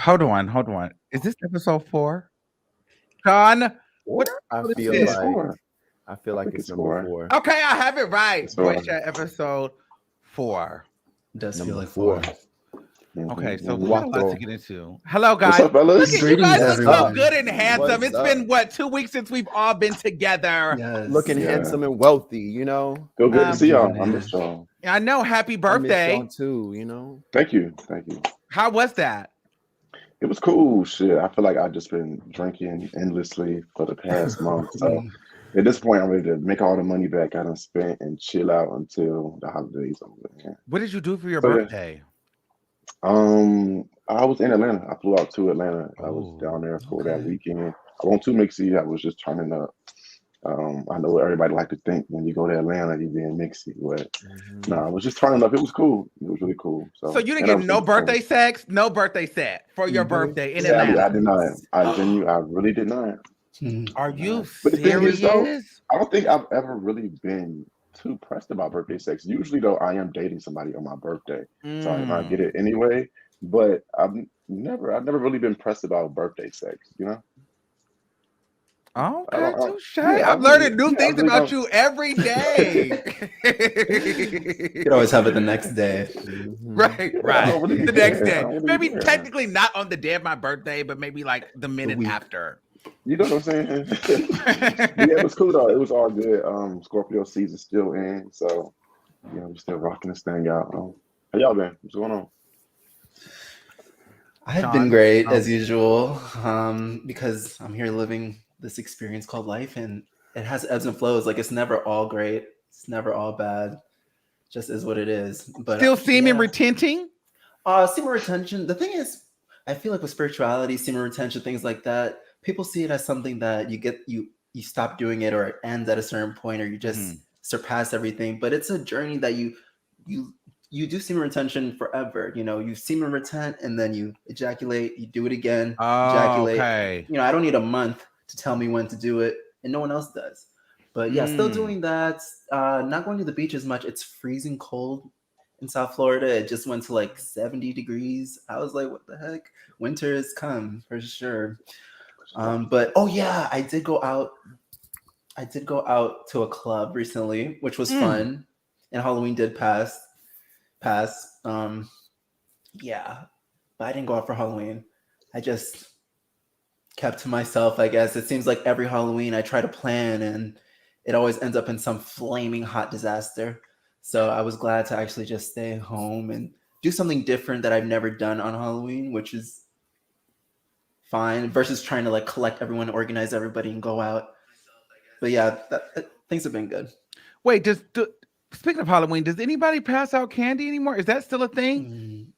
Hold on. Is this episode 4? Sean, what I episode feel is this? like I think it's it's number 4. 4. Okay, I have it right. It's Voice 4. chat episode 4. It does feel Number like 4. 4. Okay, so we Mhm. got a lot to Waffle. get into. Hello, What's guys. up, fellas? Look at you Greetings, guys look so everyone. good and handsome. What's It's up? been what 2 weeks since we've all been together. Yes. Looking Yeah. handsome and wealthy, you know. Good to see y'all. I Yeah. miss y'all. I know. Happy I miss birthday. y'all too, you know. Thank you. How was that? It was cool. Shit, I feel like I've just been drinking endlessly for the past month. So at this point, I'm ready to make all the money back I done spent and chill out until the holidays over. Yeah. What did you do for your So, yeah. birthday? I was in Atlanta. I flew out to Atlanta. I was Oh, down there for that okay. weekend. I went to Mixie. I was just turning up. I know everybody like to think when you go to Atlanta, you being Mixie, but no, I was just turning up. It was cool. It was really cool. So you didn't and I get was no super fun. birthday sex? No birthday set for your Mhm. birthday in Sadly, I Atlanta? did not. I really did not. Are you But the thing is, though, serious? I don't think I've ever really been too pressed about birthday sex. Usually, though, I am dating somebody on my birthday, so I get it anyway. But I've never really been pressed about birthday sex. You know? Okay, touche. yeah, I'm I learning new really- yeah, I things really about don't- you every day. You could always have it the next day. Mhm. Right. I don't really The next care. I day. don't really Maybe care. technically not on the day of my birthday, but maybe like the minute week. after. You know what I'm saying? Yeah, it was cool though. It was all good. Scorpio season's still in, so we're still rocking this thing out. How y'all been? What's going on? I've Sean, been great as usual, because I'm here living this experience called life, and it has ebbs and flows. Like it's never all great, it's never all bad. Just is what it is. But Still semen yeah. retenting? Semen retention. The thing is, I feel like with spirituality, semen retention, things like that, people see it as something that you stop doing it, or it ends at a certain point, or you just surpass everything. But it's a journey that you do semen retention forever. You semen retent and then you ejaculate, you do it again, ejaculate. Okay. I don't need a month to tell me when to do it, and no one else does. But yeah, still doing that. Not going to the beach as much. It's freezing cold in South Florida. It just went to like 70 degrees. I was like, what the heck? Winter has come for sure. But oh yeah, I did go out to a club recently, which was fun. And Halloween did pass. Yeah, but I didn't go out for Halloween. I just kept to myself, I guess. It seems like every Halloween I try to plan and it always ends up in some flaming hot disaster. So I was glad to actually just stay home and do something different that I've never done on Halloween, which is fine, versus trying to like collect everyone, organize everybody, and go out. But yeah, things have been good. Wait, speaking of Halloween, does anybody pass out candy anymore? Is that still a thing?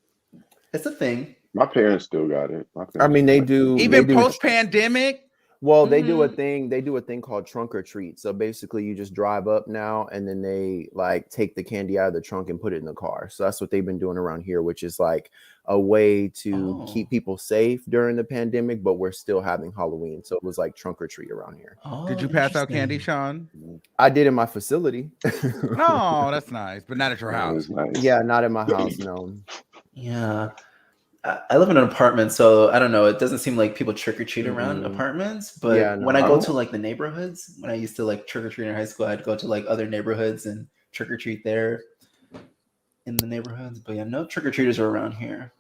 It's a thing. My parents still got it. I mean, they do. Even they do- post-pandemic? Well, they do a thing. They do a thing called trunk or treat. So basically, you just drive up now, and then they like take the candy out of the trunk and put it in the car. So that's what they've been doing around here, which is like a way to keep people safe during the pandemic, but we're still having Halloween. So it was like trunk or treat around here. Did you pass out candy, Sean? I did in my facility. No, that's nice, but not at your house. Nice. Yeah, not in my house. No. Yeah. I live in an apartment, so I don't know. It doesn't seem like people trick or treat around apartments. But Yeah, when I go to like the neighborhoods, when I used to like trick or treat in high school, I'd go to like other neighborhoods and trick or treat there in the neighborhoods. But yeah, no trick or treaters are around here.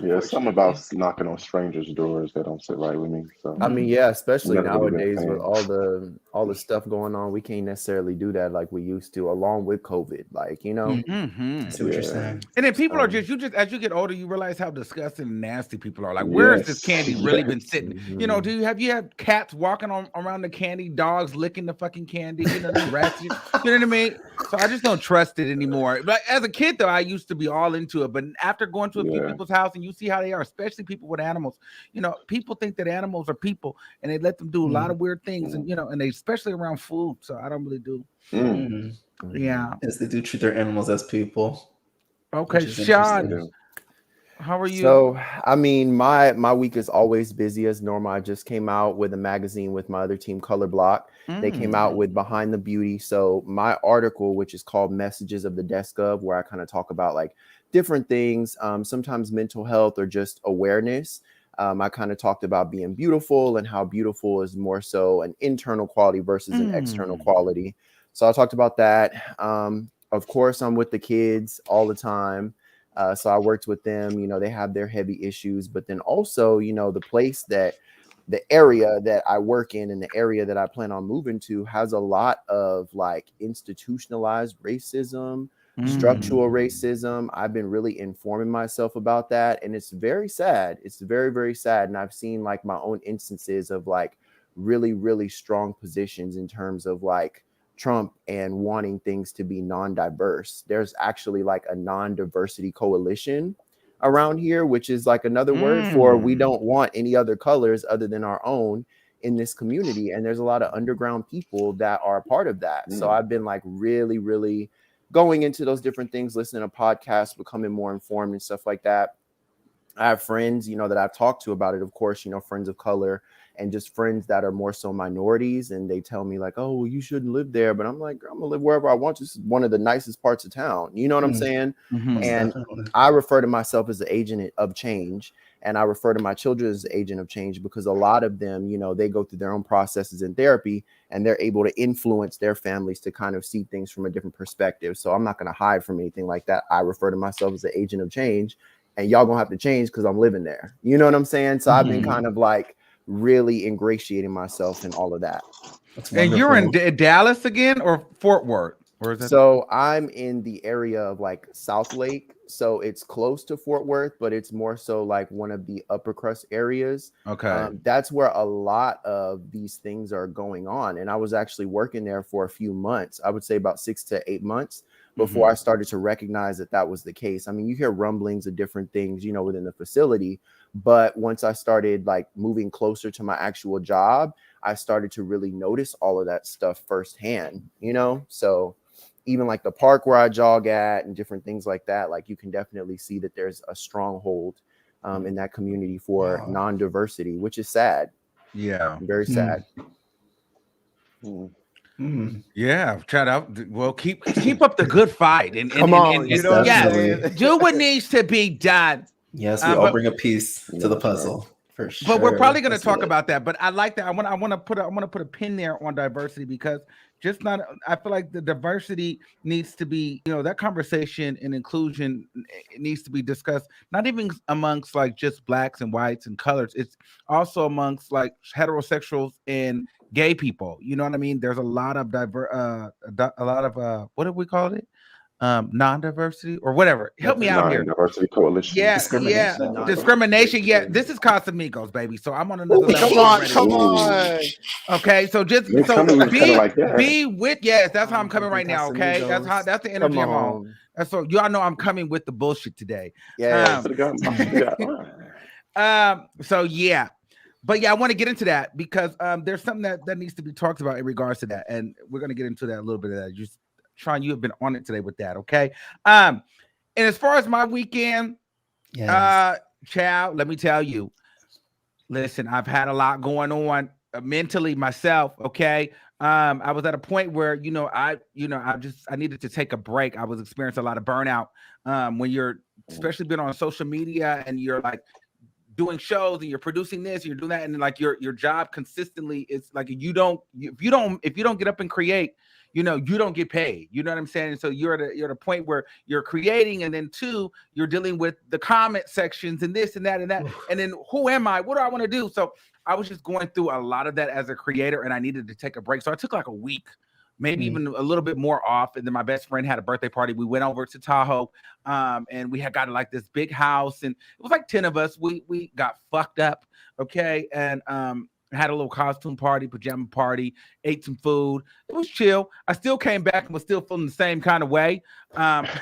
Yeah, something about knocking on strangers' doors that don't sit right with me. So I mean, yeah, especially Never really been nowadays a with fan. all the stuff going on, we can't necessarily do that like we used to, along with COVID. Like, you know, Mm-hmm. I see what you're saying. And then people are just as you get older, you realize how disgusting and nasty people are. Like, where has this candy really been sitting? You know, have you had cats walking around the candy, dogs licking the fucking candy, the rats? You know what I mean? So I just don't trust it anymore. But as a kid, though, I used to be all into it. But after going to a few people's house and you see how they are, especially people with animals, people think that animals are people and they let them do a lot of weird things, and and they especially around food. So I don't really do. Yeah. Yes, they do treat their animals as people. Okay, Sean. How are you? So, I mean, my week is always busy as normal. I just came out with a magazine with my other team, Color Block. They came out with Behind the Beauty. So my article, which is called Messages of the Desk of, where I kind of talk about like different things, sometimes mental health or just awareness. I kind of talked about being beautiful and how beautiful is more so an internal quality versus an external quality. So I talked about that. Of course, I'm with the kids all the time. So I worked with them, you know, they have their heavy issues, but then also, you know, the area that I work in and the area that I plan on moving to has a lot of like institutionalized racism, structural racism. I've been really informing myself about that. And it's very sad. It's very, very sad. And I've seen like my own instances of like really, really strong positions in terms of like Trump and wanting things to be non-diverse. There's actually like a non-diversity coalition around here, which is like another word for we don't want any other colors other than our own in this community. And there's a lot of underground people that are a part of that. So I've been like really, really going into those different things, listening to podcasts, becoming more informed and stuff like that. I have friends, you know, that I've talked to about it, of course, you know, friends of color and just friends that are more so minorities. And they tell me like, oh, well, you shouldn't live there. But I'm like, I'm gonna live wherever I want. This is one of the nicest parts of town. You know what I'm saying? And I refer to myself as the agent of change. And I refer to my children as the agent of change because a lot of them, you know, they go through their own processes in therapy and they're able to influence their families to kind of see things from a different perspective. So I'm not going to hide from anything like that. I refer to myself as the agent of change. And y'all gonna have to change because I'm living there. You know what I'm saying? So I've been kind of like really ingratiating myself in all of that. And you're in Dallas again or Fort Worth? Or is that... So I'm in the area of like South Lake. So it's close to Fort Worth, but it's more so like one of the upper crust areas. Okay. That's where a lot of these things are going on. And I was actually working there for a few months. I would say about 6 to 8 months before I started to recognize that that was the case. I mean, you hear rumblings of different things, you know, within the facility. But once I started like moving closer to my actual job, I started to really notice all of that stuff firsthand, you know? So even like the park where I jog at and different things like that, like you can definitely see that there's a stronghold in that community for non-diversity, which is sad. Yeah. Very sad. Yeah, shout out. Well, keep up the good fight and come on, you know, do what needs to be done. Yes, we all bring a piece to the puzzle for sure. But we're probably going to talk about that. But I like that. I want to put a pin there on diversity because I feel like the diversity needs to be, you know, that conversation and inclusion needs to be discussed, not even amongst like just blacks and whites and colors. It's also amongst like heterosexuals and gay people. You know what I mean? There's a lot of what do we call it? Non-diversity or whatever. Help me out here. Diversity coalition. Yeah, discrimination. Yeah, this is Casamigos, baby. So I'm on another level. Come on. Okay, so just be with. Yes, that's how I'm coming right now. Okay, that's the energy I'm on. That's so y'all know I'm coming with the bullshit today. Yeah. So yeah. But yeah, I want to get into that because there's something that needs to be talked about in regards to that, and we're gonna get into that a little bit of that. Just Sean, you have been on it today with that, okay? And as far as my weekend, child, let me tell you. Listen, I've had a lot going on mentally myself, okay? I was at a point where, I needed to take a break. I was experiencing a lot of burnout when you're especially been on social media and you're like doing shows and you're producing this, you're doing that, and like your job consistently is like if you don't get up and create, you don't get paid. You know what I'm saying? And so you're at a point where you're creating, and then two, you're dealing with the comment sections and this and that and that. And then who am I? What do I want to do? So I was just going through a lot of that as a creator, and I needed to take a break. So I took like a week, maybe even a little bit more off. And then my best friend had a birthday party. We went over to Tahoe, and we had got like this big house, and it was like 10 of us. We got fucked up, okay, and had a little costume party, pajama party, ate some food. It was chill. I still came back and was still feeling the same kind of way. But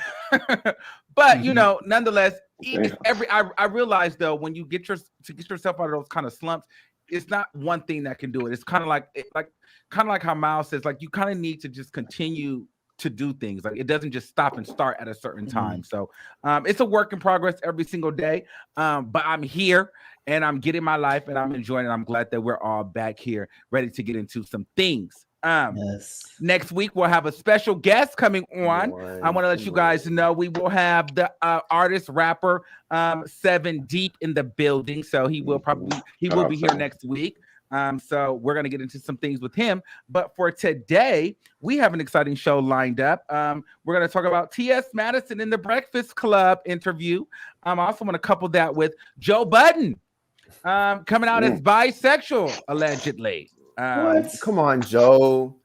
nonetheless, I realized though, when you get yourself out of those kind of slumps, it's not one thing that can do it. It's kind of like how Miles says, like you kind of need to just continue to do things. Like it doesn't just stop and start at a certain time. So it's a work in progress every single day. But I'm here and I'm getting my life and I'm enjoying it. I'm glad that we're all back here ready to get into some things. Yes. Next week we'll have a special guest coming on. I want to let you guys know we will have the artist rapper 7 Deep in the building. So he will be here next week. So we're going to get into some things with him. But for today, we have an exciting show lined up. We're going to talk about T.S. Madison in the Breakfast Club interview. I also want to couple that with Joe Budden coming out as bisexual, allegedly. Come on, Joe.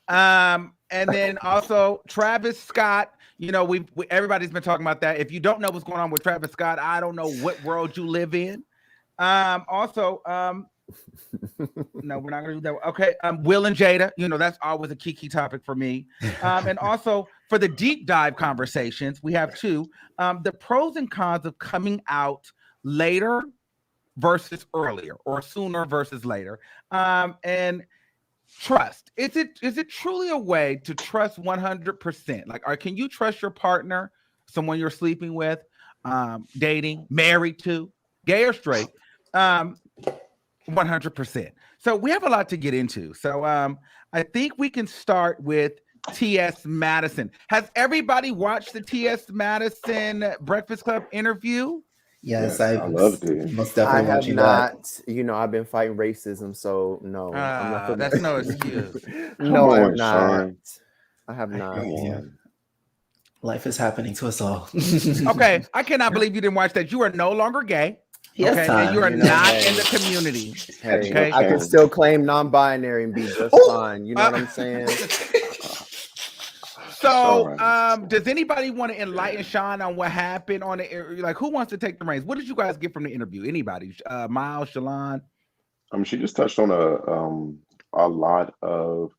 And then also Travis Scott. You know, everybody's been talking about that. If you don't know what's going on with Travis Scott, I don't know what world you live in. No, we're not gonna do that. Okay, Will and Jada, you know, that's always a key topic for me. And also for the deep dive conversations, we have two. The pros and cons of coming out later versus earlier, or sooner versus later. And trust. Is it truly a way to trust 100%? Like, can you trust your partner, someone you're sleeping with, dating, married to, gay or straight? 100%. So we have a lot to get into. So I think we can start with T.S. Madison. Has everybody watched the T.S. Madison Breakfast Club interview? Yes, I loved it. Most definitely I have not. That. You know, I've been fighting racism, so no. I'm not That's no excuse. No, I'm on, not. Sean. I have not. Life is happening to us all. Okay, I cannot believe you didn't watch that. You are no longer gay. Yes, okay, time. and you are You know, not hey. in the community. Hey, Okay. I can still claim non-binary and be just fine. You know what I'm saying? So, does anybody want to enlighten Sean on what happened on the, like, who wants to take the reins? What did you guys get from the interview? Anybody? Miles, Shalon? She just touched on a lot of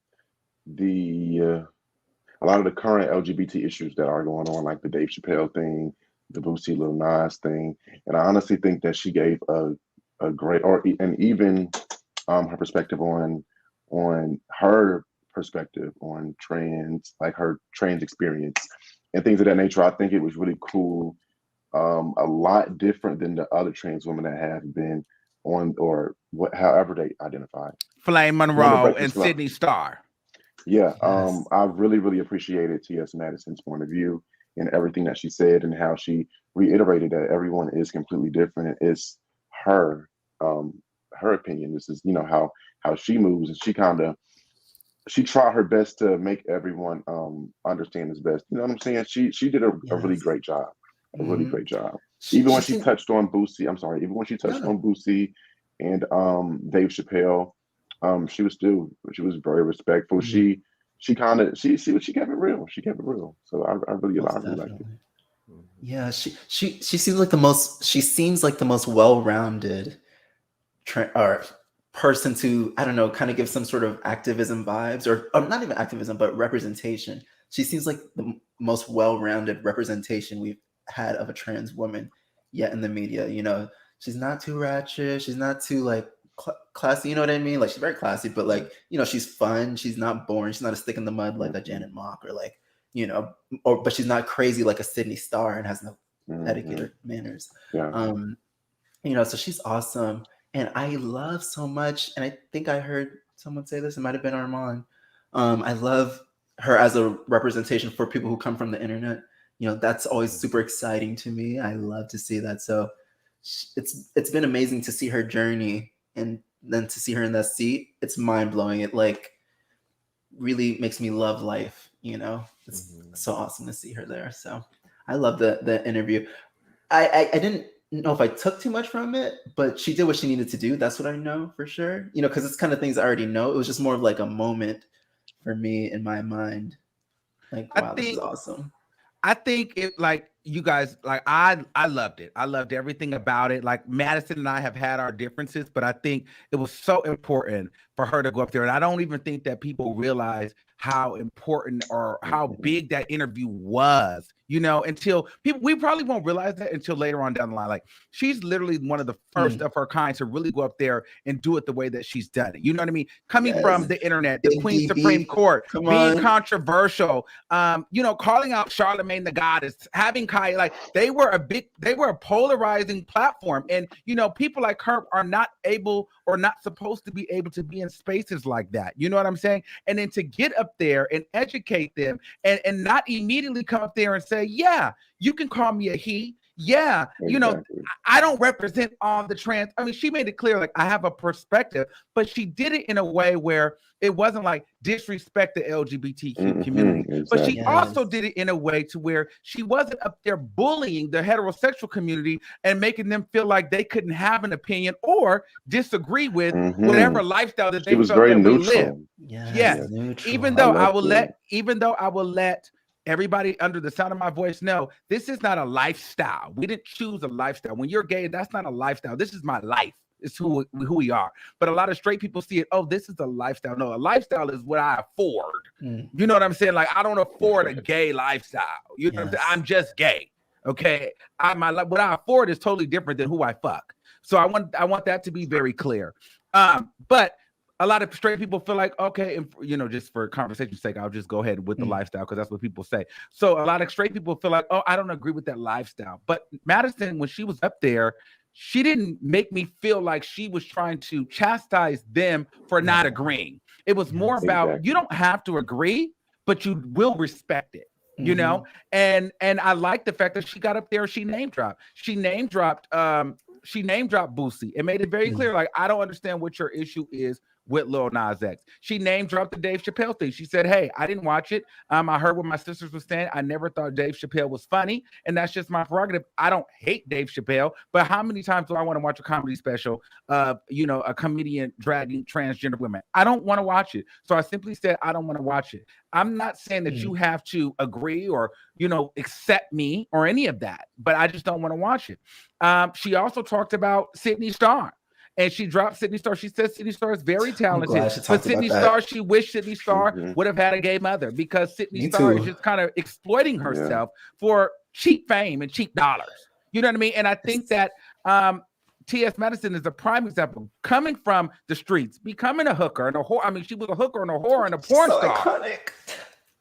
the current LGBT issues that are going on, like the Dave Chappelle thing, the Boosie Lil Nas thing, and I honestly think that she gave a great, and even her perspective on her perspective on trans, like her trans experience and things of that nature. I think it was really cool, a lot different than the other trans women that have been on, or however they identify. Flame Monroe and Sydney Starr. Yeah, Yes. I really appreciated T.S. Madison's point of view and everything that she said, and how she reiterated that everyone is completely different. It's her opinion. This is, you know, how she moves, and she tried her best to make everyone understand as best. You know what I'm saying? She did a really great job. A really great job. Even when she touched on Boosie, on Boosie and Dave Chappelle, she was very respectful. She kept it real. She kept it real. So I really liked it. Yeah, she seems like the most well-rounded person to, I don't know, kind of give some sort of activism vibes, or not even activism, but representation. She seems like the most well-rounded representation we've had of a trans woman yet in the media. You know, she's not too ratchet. She's not too like classy. You know what I mean? Like, she's very classy, but like, you know, she's fun. She's not boring. She's not a stick in the mud like a Janet Mock, or like, you know, but she's not crazy like a Sydney Starr and has no etiquette or manners. Yeah. You know, so she's awesome. And I love so much, and I think I heard someone say this, it might have been Armand. I love her as a representation for people who come from the internet. You know, that's always super exciting to me. I love to see that. So it's been amazing to see her journey, and then to see her in that seat. It's mind-blowing. It like really makes me love life, you know. It's so awesome to see her there. So I love the interview. I didn't know if I took too much from it, but she did what she needed to do. That's what I know for sure. You know, because it's kind of things I already know. It was just more of like a moment for me in my mind. Like, wow, this is awesome. I think it, like, you guys, like, I loved it. I loved everything about it. Like, Madison and I have had our differences, but I think it was so important for her to go up there. And I don't even think that people realize how important or how big that interview was. you know, until people, we probably won't realize that until later on down the line. Like, she's literally one of the first of her kind to really go up there and do it the way that she's done it. You know what I mean? Coming from the internet, the Queen Supreme Court, being controversial, you know, calling out Charlemagne the Goddess, having Kai, like they were a polarizing platform. And, you know, people like her are not able or not supposed to be able to be in spaces like that. You know what I'm saying? And then to get up there and educate them and not immediately come up there and say, yeah, you can call me a he. Yeah, you know, I don't represent all the trans. I mean, she made it clear, like, I have a perspective, but she did it in a way where it wasn't like disrespect the LGBTQ community. But she also did it in a way to where she wasn't up there bullying the heterosexual community and making them feel like they couldn't have an opinion or disagree with whatever lifestyle that they felt that we live. Yes. Even though I will let everybody under the sound of my voice know this is not a lifestyle. We didn't choose a lifestyle. When you're gay, that's not a lifestyle. This is my life. It's who we are. But a lot of straight people see it, oh, this is a lifestyle. No, a lifestyle is what I afford. You know what I'm saying? Like, I don't afford a gay lifestyle. You know what I'm saying? I'm just gay. Okay. What I afford is totally different than who I fuck. So I want that to be very clear. But a lot of straight people feel like, okay, and, you know, just for conversation's sake, I'll just go ahead with the lifestyle because that's what people say. So a lot of straight people feel like, oh, I don't agree with that lifestyle. But Madison, when she was up there, she didn't make me feel like she was trying to chastise them for not agreeing. It was more about, you don't have to agree, but you will respect it. You know, and I like the fact that she got up there, she name dropped Boosie and made it very clear, like, I don't understand what your issue is with Lil Nas X. She name dropped the Dave Chappelle thing. She said, hey, I didn't watch it. I heard what my sisters were saying. I never thought Dave Chappelle was funny, and that's just my prerogative. I don't hate Dave Chappelle, but how many times do I want to watch a comedy special of, you know, a comedian dragging transgender women? I don't want to watch it. So I simply said, I don't want to watch it. I'm not saying that you have to agree or, you know, accept me or any of that, but I just don't want to watch it. She also talked about Sydney Starr. And she dropped Sydney Starr. She said Sydney Starr is very talented. But Sydney Starr, she wished Sydney Starr would have had a gay mother because Sydney Starr is just kind of exploiting herself for cheap fame and cheap dollars. You know what I mean? And I think that T.S. Madison is a prime example. Coming from the streets, becoming a hooker and a whore. I mean, she was a hooker and a whore and a porn star. Iconic.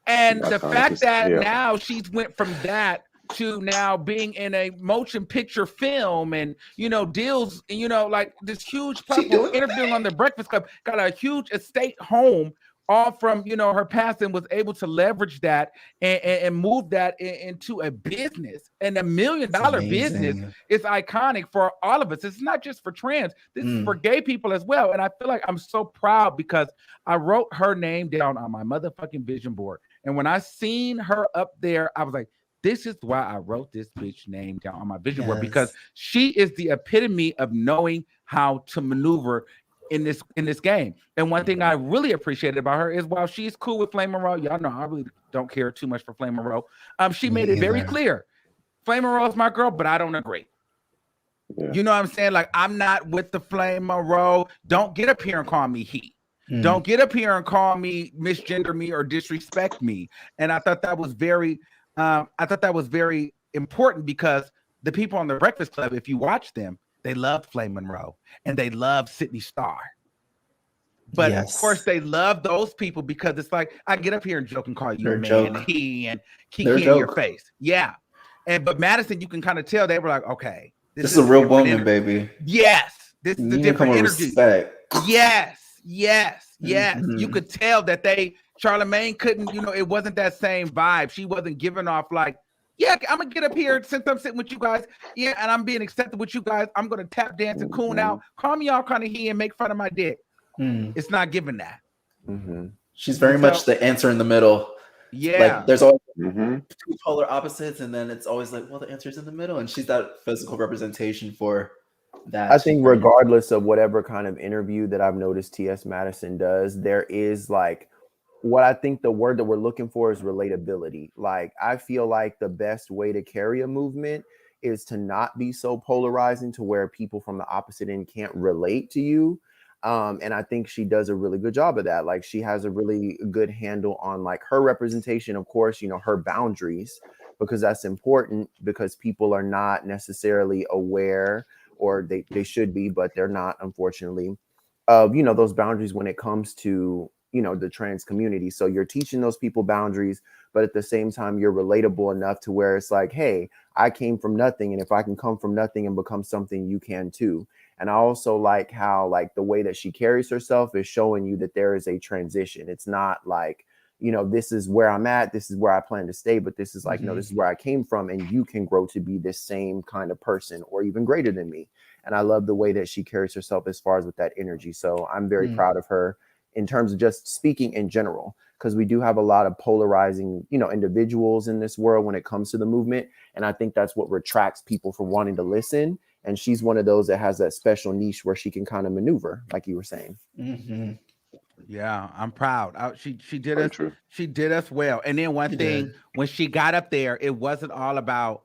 And the fact that now she's went from that to now being in a motion picture film and, you know, deals, you know, like this huge platform, interviewing on the Breakfast Club, got a huge estate home, all from, you know, her past, and was able to leverage that and move that into a business, and $1 million business is iconic for all of us. It's not just for trans, this is for gay people as well. And I feel like I'm so proud because I wrote her name down on my motherfucking vision board. And when I seen her up there, I was like, this is why I wrote this bitch name down on my vision board, because she is the epitome of knowing how to maneuver in this game. And one thing I really appreciated about her is, while she's cool with Flame Monroe, y'all know I really don't care too much for Flame Monroe. She made it very clear, Flame Monroe is my girl, but I don't agree. You know what I'm saying? Like, I'm not with the Flame Monroe. Don't get up here and call me he. Don't get up here and call me, misgender me, or disrespect me. And I thought that was very important, because the people on the Breakfast Club, if you watch them, they love Flame Monroe and they love Sydney Starr. But of course, they love those people because it's like, I get up here and joke and call you man, he, and kiki in your face. Yeah. But Madison, you can kind of tell they were like, okay, this is a real woman, baby. Yes. This is a different energy. Yes. You could tell that Charlemagne couldn't, you know, it wasn't that same vibe. She wasn't giving off like, yeah, I'm gonna get up here since I'm sitting with you guys. Yeah, and I'm being accepted with you guys. I'm gonna tap dance and coon out. Call me all kind of he and make fun of my dick. It's not giving that. She's very much the answer in the middle. Yeah, like there's always two polar opposites, and then it's always like, well, the answer's in the middle, and she's that physical representation for that. I think regardless of whatever kind of interview that I've noticed T.S. Madison does, there is like, what I think the word that we're looking for is relatability. Like, I feel like the best way to carry a movement is to not be so polarizing to where people from the opposite end can't relate to you. And I think she does a really good job of that. Like, she has a really good handle on like her representation, of course, you know, her boundaries, because that's important, because people are not necessarily aware, or they should be, but they're not, unfortunately, of, you know, those boundaries when it comes to, you know, the trans community. So you're teaching those people boundaries, but at the same time, you're relatable enough to where it's like, hey, I came from nothing, and if I can come from nothing and become something, you can too. And I also like how, like, the way that she carries herself is showing you that there is a transition. It's not like, you know, this is where I'm at, this is where I plan to stay, but this is like, no, this is where I came from, and you can grow to be this same kind of person or even greater than me. And I love the way that she carries herself as far as with that energy. So I'm very proud of her in terms of just speaking in general, because we do have a lot of polarizing, you know, individuals in this world when it comes to the movement. And I think that's what retracts people from wanting to listen. And she's one of those that has that special niche where she can kind of maneuver, like you were saying. Yeah, I'm proud. She did Very us. true. She did us well. And then one thing, when she got up there, it wasn't all about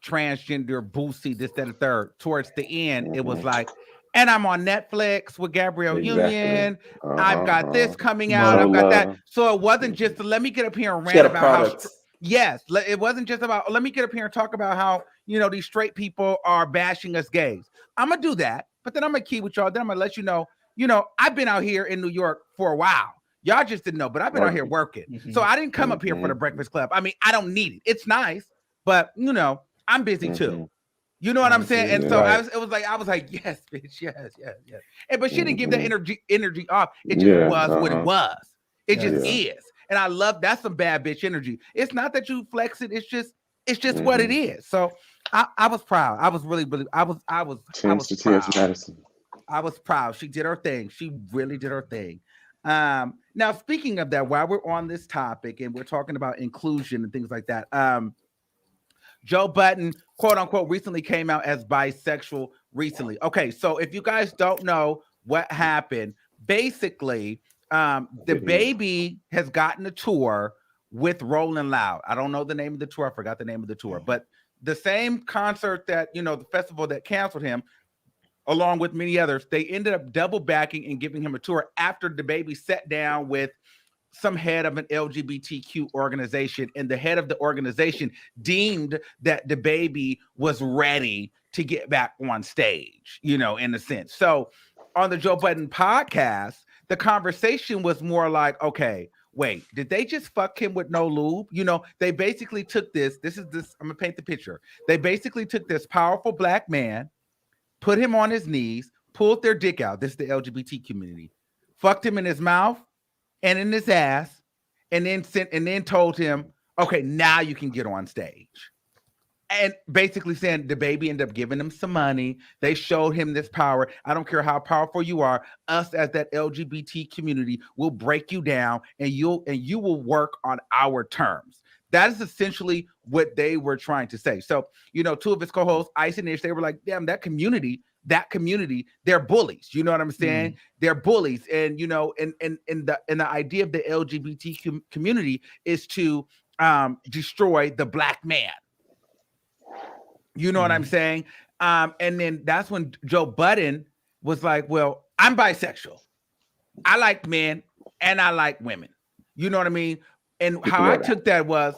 transgender Boosie, this, that, and the third. Towards the end, it was like, and I'm on Netflix with Gabrielle Union. I've got this coming out. I've got that. So it wasn't just let me get up here and rant about how. Yes, it wasn't just about let me get up here and talk about how, you know, these straight people are bashing us gays. I'm gonna do that, but then I'm gonna keep with y'all. Then I'm gonna let you know, I've been out here in New York for a while. Y'all just didn't know, but I've been out here working. So I didn't come up here for the Breakfast Club. I mean, I don't need it. It's nice, but I'm busy too. You know what I'm saying? And so I was like, yes, bitch, yes. And but she didn't give that energy off. It just was what it was. It just is. And I love that's some bad bitch energy. It's not that you flex it. It's just what it is. So I was proud. I was really I was proud. Madison. I was proud. She did her thing. She really did her thing. Now, speaking of that, while we're on this topic and we're talking about inclusion and things like that, Joe Budden, quote unquote, recently came out as bisexual recently. Okay, so if you guys don't know what happened, basically, the baby has gotten a tour with Rolling Loud. I don't know the name of the tour. I forgot the name of the tour, but the same concert that, the festival that canceled him, along with many others, they ended up double backing and giving him a tour after the baby sat down with some head of an LGBTQ organization, and the head of the organization deemed that the baby was ready to get back on stage, in a sense. So on the Joe Budden podcast, the conversation was more like, okay, wait, did they just fuck him with no lube? They basically took this, I'm gonna paint the picture. They basically took this powerful black man, put him on his knees, pulled their dick out. This is the LGBT community. Fucked him in his mouth and in his ass, and then told him, okay, now you can get on stage. And basically saying the baby ended up giving him some money. They showed him this power. I don't care how powerful you are. Us as that LGBT community will break you down, and you will work on our terms. That is essentially what they were trying to say. So, two of his co-hosts, Ice and Ish, they were like, damn, that community, they're bullies. You know what I'm saying? They're bullies. And, and the idea of the LGBT community is to destroy the black man. You know what I'm saying? And then that's when Joe Budden was like, well, I'm bisexual. I like men and I like women. You know what I mean? And how I took that was,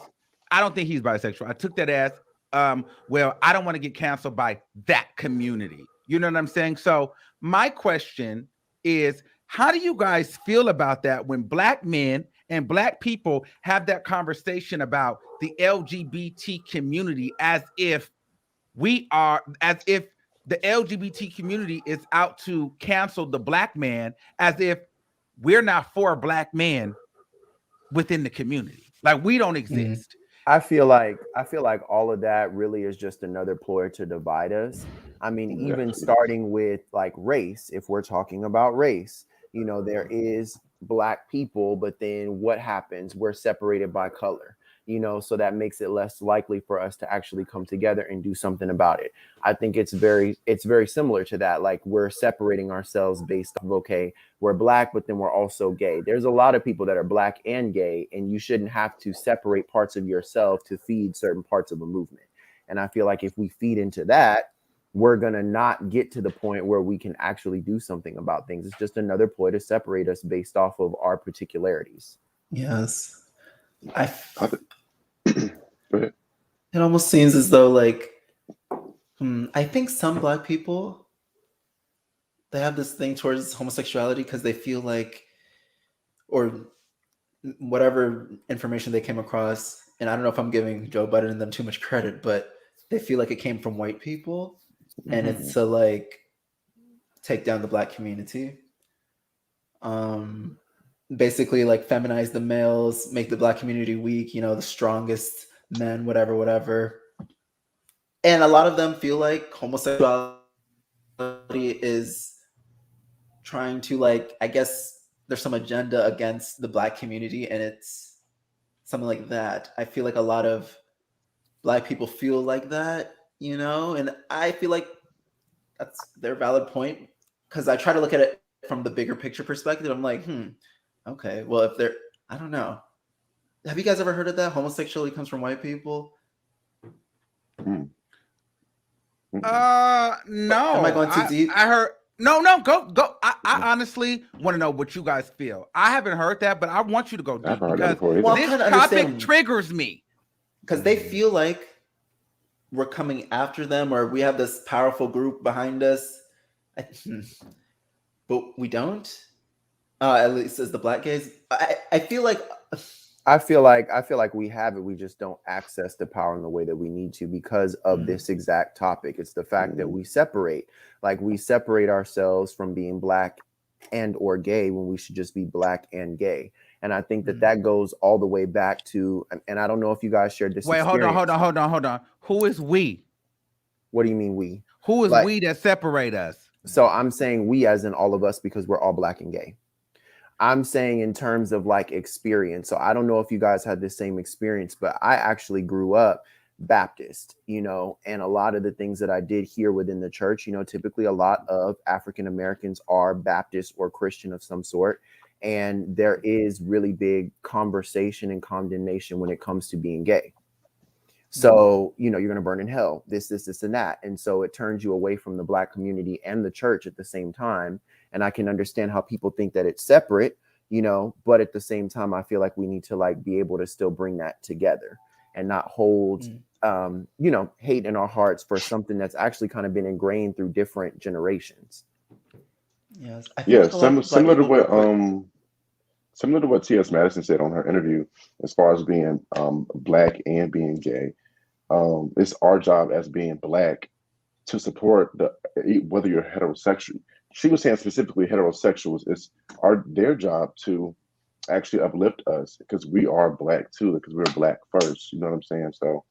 I don't think he's bisexual. I took that as, well, I don't want to get canceled by that community. You know what I'm saying? So my question is, how do you guys feel about that when black men and black people have that conversation about the LGBT community as if the LGBT community is out to cancel the black man, as if we're not for black men within the community, like we don't exist. I feel like all of that really is just another ploy to divide us. I mean, even starting with like race, if we're talking about race, there is black people, but then what happens? We're separated by color. So that makes it less likely for us to actually come together and do something about it. I think it's very similar to that. Like, we're separating ourselves based off of, okay, we're black, but then we're also gay. There's a lot of people that are black and gay, and you shouldn't have to separate parts of yourself to feed certain parts of a movement. And I feel like if we feed into that, we're going to not get to the point where we can actually do something about things. It's just another ploy to separate us based off of our particularities. Yes. Go ahead. It almost seems as though like I think some Black people, they have this thing towards homosexuality because they feel like, or whatever information they came across, and I don't know if I'm giving Joe Budden and them too much credit, but they feel like it came from white people, and it's to like take down the Black community. Basically like feminize the males, make the Black community weak, you know, the strongest men, whatever. And a lot of them feel like homosexuality is trying to like, I guess there's some agenda against the Black community, and it's something like that. I feel like a lot of Black people feel like that, you know, and I feel like that's their valid point, because I try to look at it from the bigger picture perspective. I'm like, okay, well, if they're, I don't know. Have you guys ever heard of that? Homosexuality comes from white people? No. Am I going too deep? I heard no, go. I honestly want to know what you guys feel. I haven't heard that, but I want you to go deep because this topic triggers me. Because they feel like we're coming after them, or we have this powerful group behind us, but we don't. At least as the Black gays, I feel like we have it. We just don't access the power in the way that we need to because of this exact topic. It's the fact that we separate ourselves from being Black and or gay when we should just be Black and gay. And I think that goes all the way back to, and I don't know if you guys shared this. Wait, hold on. Who is we? What do you mean we? Who is we that separate us? So I'm saying we as in all of us, because we're all Black and gay. I'm saying in terms of like experience. So I don't know if you guys had the same experience, but I actually grew up Baptist, you know, and a lot of the things that I did here within the church, you know, typically a lot of African Americans are Baptist or Christian of some sort. And there is really big conversation and condemnation when it comes to being gay. So, you know, you're going to burn in hell, this, and that. And so it turns you away from the Black community and the church at the same time. And I can understand how people think that it's separate, you know, but at the same time, I feel like we need to like be able to still bring that together and not hold, you know, hate in our hearts for something that's actually kind of been ingrained through different generations. Yes. Similar to what T.S. Madison said on her interview, as far as being Black and being gay. It's our job as being Black to support whether you're heterosexual. She was saying specifically heterosexuals. It's their job to actually uplift us because we are Black too, because we're Black first. You know what I'm saying? So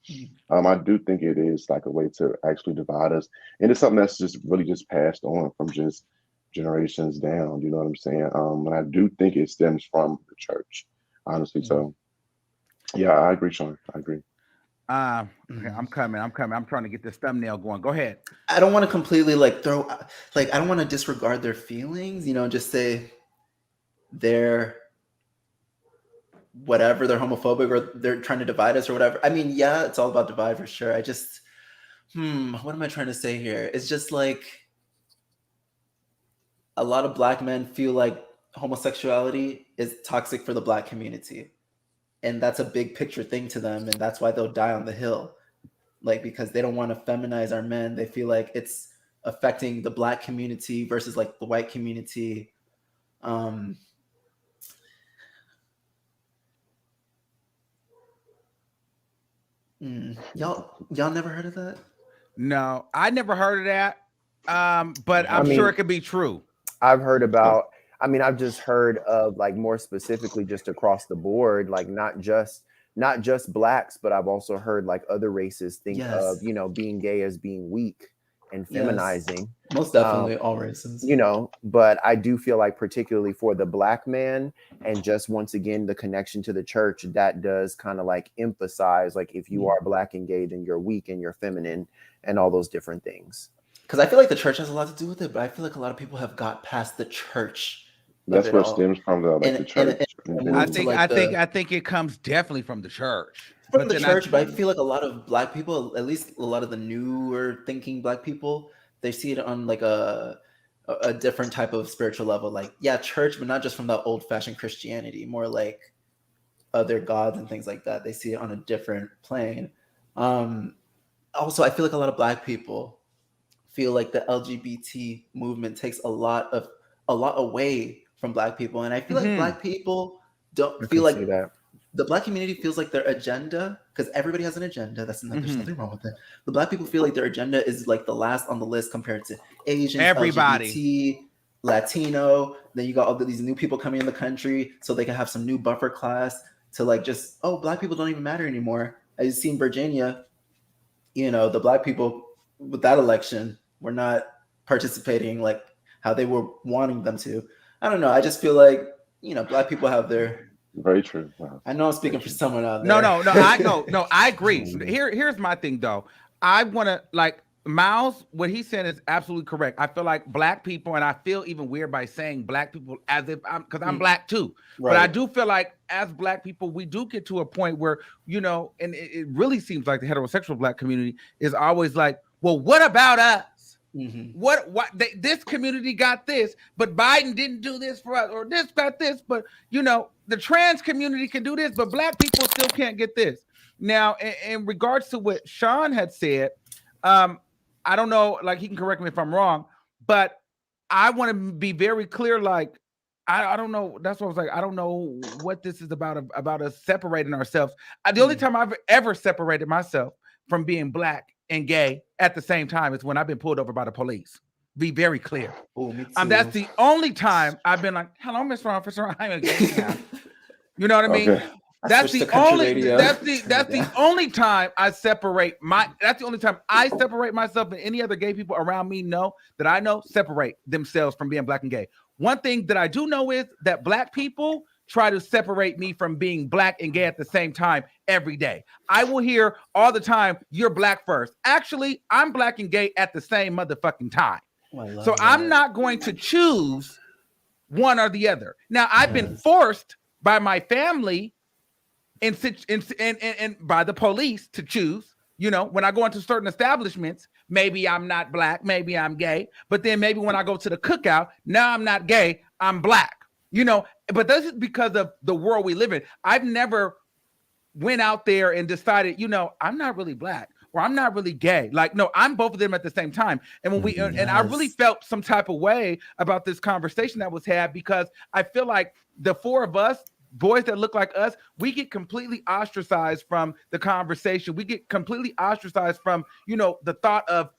I do think it is like a way to actually divide us, and it's something that's just really just passed on from just generations down. You know what I'm saying? And I do think it stems from the church, honestly. So yeah, I agree, Sean. I agree. Okay, I'm coming. I'm trying to get this thumbnail going. Go ahead. I don't want to completely I don't want to disregard their feelings, you know, just say they're whatever, they're homophobic or they're trying to divide us or whatever. I mean, yeah, it's all about divide for sure. I just, what am I trying to say here? It's just like a lot of Black men feel like homosexuality is toxic for the Black community. And that's a big picture thing to them. And that's why they'll die on the hill. Like, because they don't want to feminize our men. They feel like it's affecting the Black community versus like the white community. Y'all never heard of that? No, I never heard of that. But I'm sure it could be true. I've heard about, I've just heard of like more specifically just across the board, like not just Blacks, but I've also heard like other races think of, you know, being gay as being weak and feminizing. Most definitely all races. You know, but I do feel like particularly for the Black man and just once again, the connection to the church, that does kind of like emphasize like if you are Black and gay, then you're weak and you're feminine and all those different things. Because I feel like the church has a lot to do with it, but I feel like a lot of people have got past the church. That's where it stems from, though, like the church. I think it comes definitely from the church. From the church, but I feel like a lot of Black people, at least a lot of the newer thinking Black people, they see it on like a different type of spiritual level. Like, yeah, church, but not just from the old-fashioned Christianity, more like other gods and things like that. They see it on a different plane. Also, I feel like a lot of Black people feel like the LGBT movement takes a lot away from Black people, and I feel like Black people don't feel like that. The Black community feels like their agenda, because everybody has an agenda. There's nothing wrong with it. The Black people feel like their agenda is like the last on the list compared to Asians, everybody, LGBT, Latino. Then you got all these new people coming in the country, so they can have some new buffer class to like just Black people don't even matter anymore. As you see in Virginia, the Black people with that election were not participating like how they were wanting them to. I don't know. I just feel like Black people have their. Very true. Wow. I know I'm speaking for someone out there. No, I agree. Here's my thing though. I want to like Miles, what he said is absolutely correct. I feel like Black people, and I feel even weird by saying Black people as if because I'm Black too. Right. But I do feel like as Black people, we do get to a point where, and it really seems like the heterosexual Black community is always like, well, what about us? Mm-hmm. This community got this, but Biden didn't do this for us, or this got this, but the trans community can do this, but Black people still can't get this. Now, in regards to what Sean had said, I don't know, like he can correct me if I'm wrong, but I want to be very clear. Like, I don't know. That's what I was like. I don't know what this is about us separating ourselves. The only time I've ever separated myself from being Black and gay at the same time is when I've been pulled over by the police. Be very clear. Oh, me too. That's the only time I've been like, "Hello, Mr. Officer, I'm a gay now." You know what I mean? Okay. That's the only time I separate that's the only time I separate myself, and any other gay people around me separate themselves from being Black and gay. One thing that I do know is that Black people try to separate me from being Black and gay at the same time every day. I will hear all the time, "You're Black first." Actually, I'm Black and gay at the same motherfucking time. So I'm not going to choose one or the other. Now, I've been forced by my family and by the police to choose. When I go into certain establishments, maybe I'm not Black, maybe I'm gay, but then maybe when I go to the cookout, now I'm not gay, I'm Black. But this is because of the world we live in. I've never went out there and decided, I'm not really Black or I'm not really gay. Like, no, I'm both of them at the same time. And when and I really felt some type of way about this conversation that was had, because I feel like the four of us, boys that look like us, we get completely ostracized from the conversation. We get completely ostracized from, the thought of,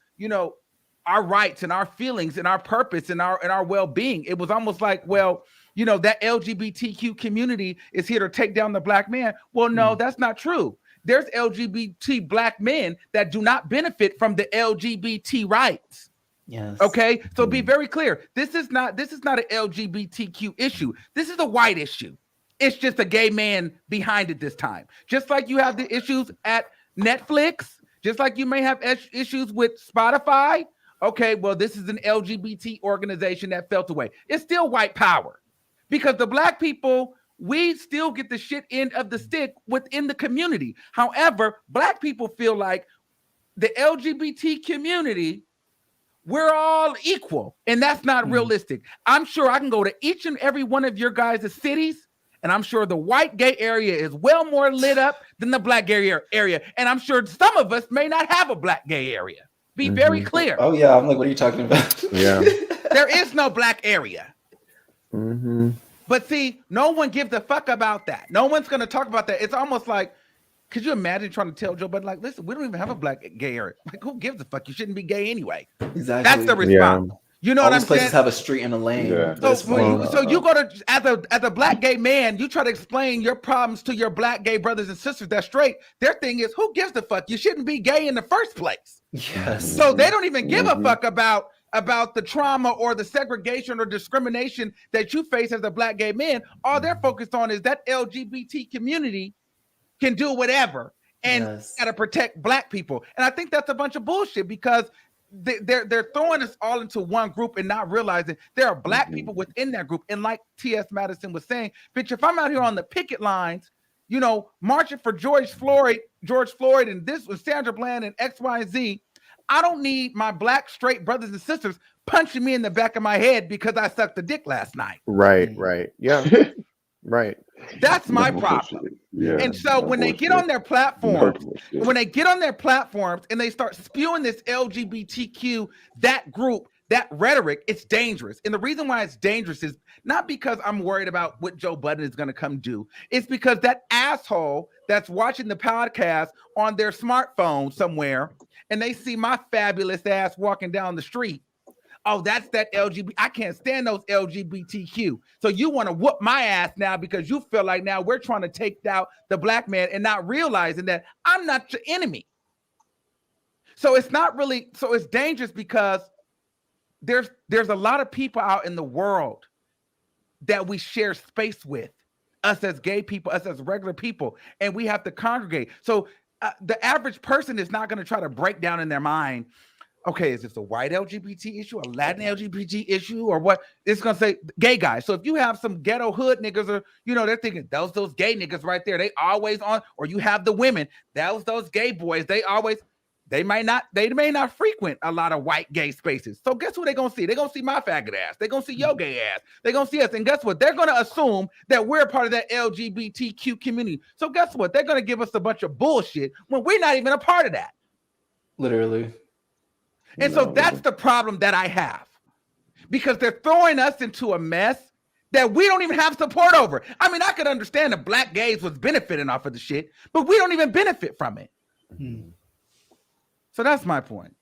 our rights and our feelings and our purpose and our well-being. It was almost like, well, that LGBTQ community is here to take down the Black man. Well, no, that's not true. There's LGBT Black men that do not benefit from the LGBT rights. Yes. Okay. So be very clear. This is not an LGBTQ issue. This is a white issue. It's just a gay man behind it this time. Just like you have the issues at Netflix, just like you may have issues with Spotify. Okay, well, this is an LGBT organization that felt away. It's still white power, because the Black people, we still get the shit end of the stick within the community. However, Black people feel like the LGBT community, we're all equal, and that's not realistic. I'm sure I can go to each and every one of your guys' cities, and I'm sure the white gay area is well more lit up than the Black gay area. And I'm sure some of us may not have a Black gay area. Be very clear. Oh, yeah. I'm like, what are you talking about? Yeah. There is no Black area. Mm-hmm. But see, no one gives a fuck about that. No one's going to talk about that. It's almost like, could you imagine trying to tell Joe Budden, like, listen, we don't even have a Black gay area. Like, who gives a fuck? You shouldn't be gay anyway. Exactly. That's the response. Yeah. You know all what I'm these places saying? have a street and a lane. Yeah. So you go to, as a Black gay man, you try to explain your problems to your Black gay brothers and sisters that's straight. Their thing is, who gives a fuck? You shouldn't be gay in the first place. Yes. So they don't even give a fuck about the trauma or the segregation or discrimination that you face as a Black gay man. All they're focused on is that LGBT community can do whatever and gotta protect Black people. And I think that's a bunch of bullshit, because they're throwing us all into one group and not realizing there are Black people within that group. And like T.S. Madison was saying, bitch, if I'm out here on the picket lines, marching for George Floyd, and this with Sandra Bland and X, Y, and Z, I don't need my Black straight brothers and sisters punching me in the back of my head because I sucked a dick last night. Right. Yeah. Right. That's my No problem. bullshit. Yeah. And so No when they get bullshit. on their No platforms, bullshit. and they start spewing this LGBTQ, that group, that rhetoric, it's dangerous. And the reason why it's dangerous is not because I'm worried about what Joe Budden is going to come do. It's because that asshole that's watching the podcast on their smartphone somewhere, and they see my fabulous ass walking down the street. Oh, that's that LGBT. I can't stand those LGBTQ. So you want to whoop my ass now because you feel like now we're trying to take out the black man and not realizing that I'm not your enemy. So it's not really, so it's dangerous because there's a lot of people out in the world that we share space with, us as gay people, us as regular people, and we have to congregate. So the average person is not going to try to break down in their mind, okay, is this a white LGBT issue, a Latin LGBT issue, or what? It's gonna say gay guys. So if you have some ghetto hood niggas, or they're thinking those gay niggas right there, they always on, or you have the women, those gay boys, they may not frequent a lot of white gay spaces. So guess who they gonna see? They're gonna see my faggot ass. They're gonna see your gay ass. They're gonna see us, and guess what? They're gonna assume that we're part of that LGBTQ community. So guess what? They're gonna give us a bunch of bullshit when we're not even a part of that. Literally. And so that's the problem that I have, because they're throwing us into a mess that we don't even have support over. I mean, I could understand that black gays was benefiting off of the shit, but we don't even benefit from it. Mm-hmm. So that's my point.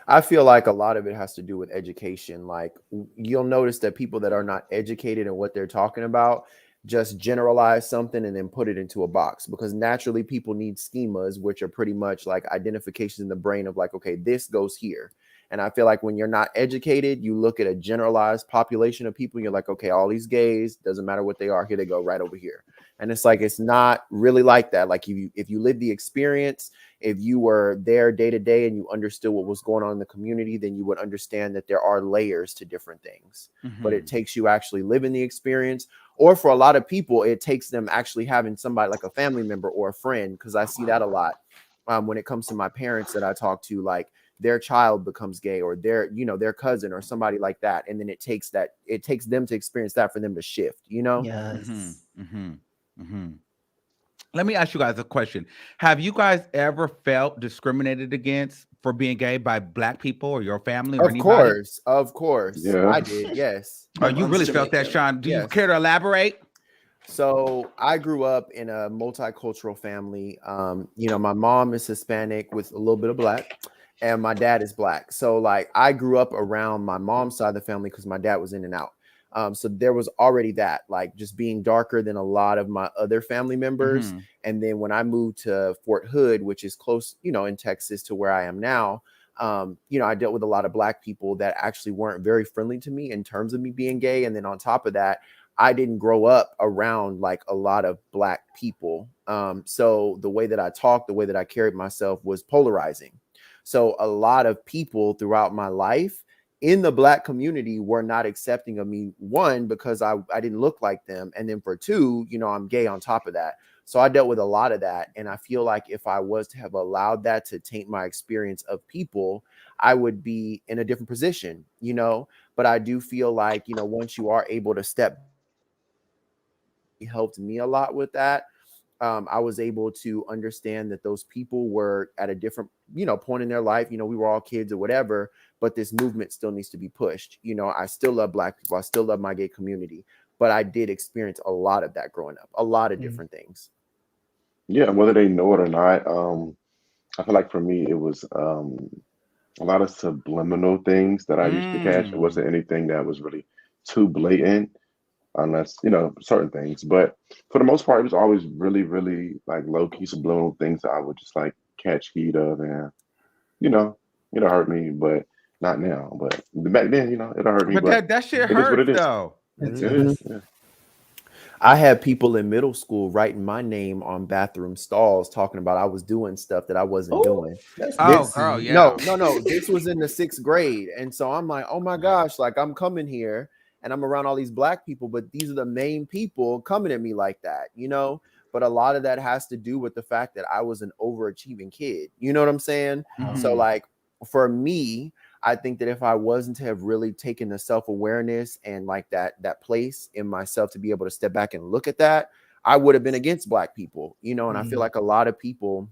I feel like a lot of it has to do with education. Like, you'll notice that people that are not educated in what they're talking about just generalize something and then put it into a box, because naturally people need schemas, which are pretty much like identifications in the brain of like, okay, this goes here. And I feel like when you're not educated, you look at a generalized population of people, you're like, okay, all these gays, doesn't matter what they are, here they go right over here. And it's like, it's not really like that. Like if you live the experience, if you were there day to day and you understood what was going on in the community, then you would understand that there are layers to different things. Mm-hmm. But it takes you actually living the experience. Or for a lot of people, it takes them actually having somebody like a family member or a friend, because I see that a lot when it comes to my parents that I talk to, like their child becomes gay, or their cousin or somebody like that. And then it takes them to experience that for them to shift, Yes. Mm-hmm. Mm-hmm. Mm-hmm. Let me ask you guys a question. Have you guys ever felt discriminated against for being gay by black people or your family or anybody? Of course. Yeah. I did. Yes. Oh, you really felt that, Sean? Do you care to elaborate? So I grew up in a multicultural family. My mom is Hispanic with a little bit of black, and my dad is black. So like I grew up around my mom's side of the family because my dad was in and out. So there was already that, like just being darker than a lot of my other family members. Mm-hmm. And then when I moved to Fort Hood, which is close, in Texas to where I am now, I dealt with a lot of black people that actually weren't very friendly to me in terms of me being gay. And then on top of that, I didn't grow up around like a lot of black people. So the way that I talked, the way that I carried myself was polarizing. So a lot of people throughout my life in the black community were not accepting of me, one, because I didn't look like them. And then for two, I'm gay on top of that. So I dealt with a lot of that. And I feel like if I was to have allowed that to taint my experience of people, I would be in a different position, but I do feel like, once you are able to step, it helped me a lot with that. I was able to understand that those people were at a different, point in their life. We were all kids or whatever, but this movement still needs to be pushed. I still love black people. I still love my gay community, but I did experience a lot of that growing up, a lot of different things. Yeah, whether they know it or not. I feel like for me, it was a lot of subliminal things that I used to catch. It wasn't anything that was really too blatant, unless certain things. But for the most part, it was always really, really like low key subliminal things that I would just like catch heat of, and it hurt me, but not now. But back then, it hurt me. But that shit hurts though. It is. Yeah. I had people in middle school writing my name on bathroom stalls talking about I was doing stuff that I wasn't doing. Girl, yeah. No. This was in the 6th grade. And so I'm like, oh my gosh, like I'm coming here and I'm around all these black people, but these are the main people coming at me like that, But a lot of that has to do with the fact that I was an overachieving kid. You know what I'm saying? Mm-hmm. So like for me, I think that if I wasn't to have really taken the self-awareness and like that place in myself to be able to step back and look at that, I would have been against Black people, you know. And I feel like a lot of people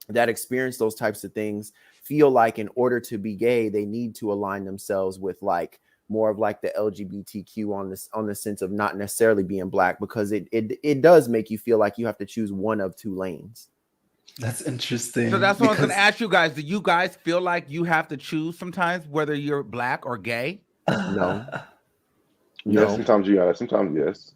that experience those types of things feel like in order to be gay, they need to align themselves with like more of like the LGBTQ on the sense of not necessarily being Black, because it does make you feel like you have to choose one of two lanes. That's interesting. So that's what I was going to ask you guys. Do you guys feel like you have to choose sometimes whether you're Black or gay? No. Yes, sometimes you gotta. Sometimes yes.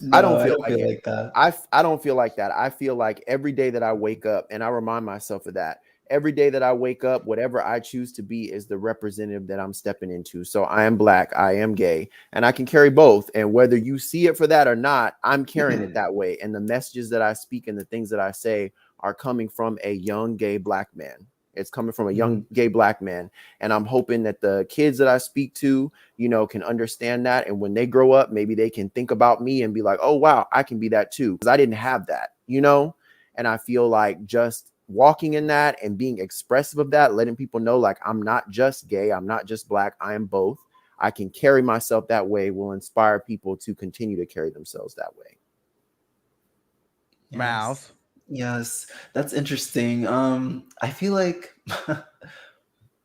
No, I don't feel like that. I don't feel like that. I feel like every day that I wake up, and I remind myself of that, every day that I wake up, whatever I choose to be is the representative that I'm stepping into. So I am Black, I am gay, and I can carry both. And whether you see it for that or not, I'm carrying it that way. And the messages that I speak and the things that I say are coming from a young gay Black man. It's coming from a young gay Black man. And I'm hoping that the kids that I speak to, you know, can understand that. And when they grow up, maybe they can think about me and be like, oh, wow, I can be that too. Because I didn't have that, you know? And I feel like just walking in that and being expressive of that, letting people know like I'm not just gay, I'm not just Black, I am both. I can carry myself that way will inspire people to continue to carry themselves that way. Mouse. Yes, that's interesting. I feel like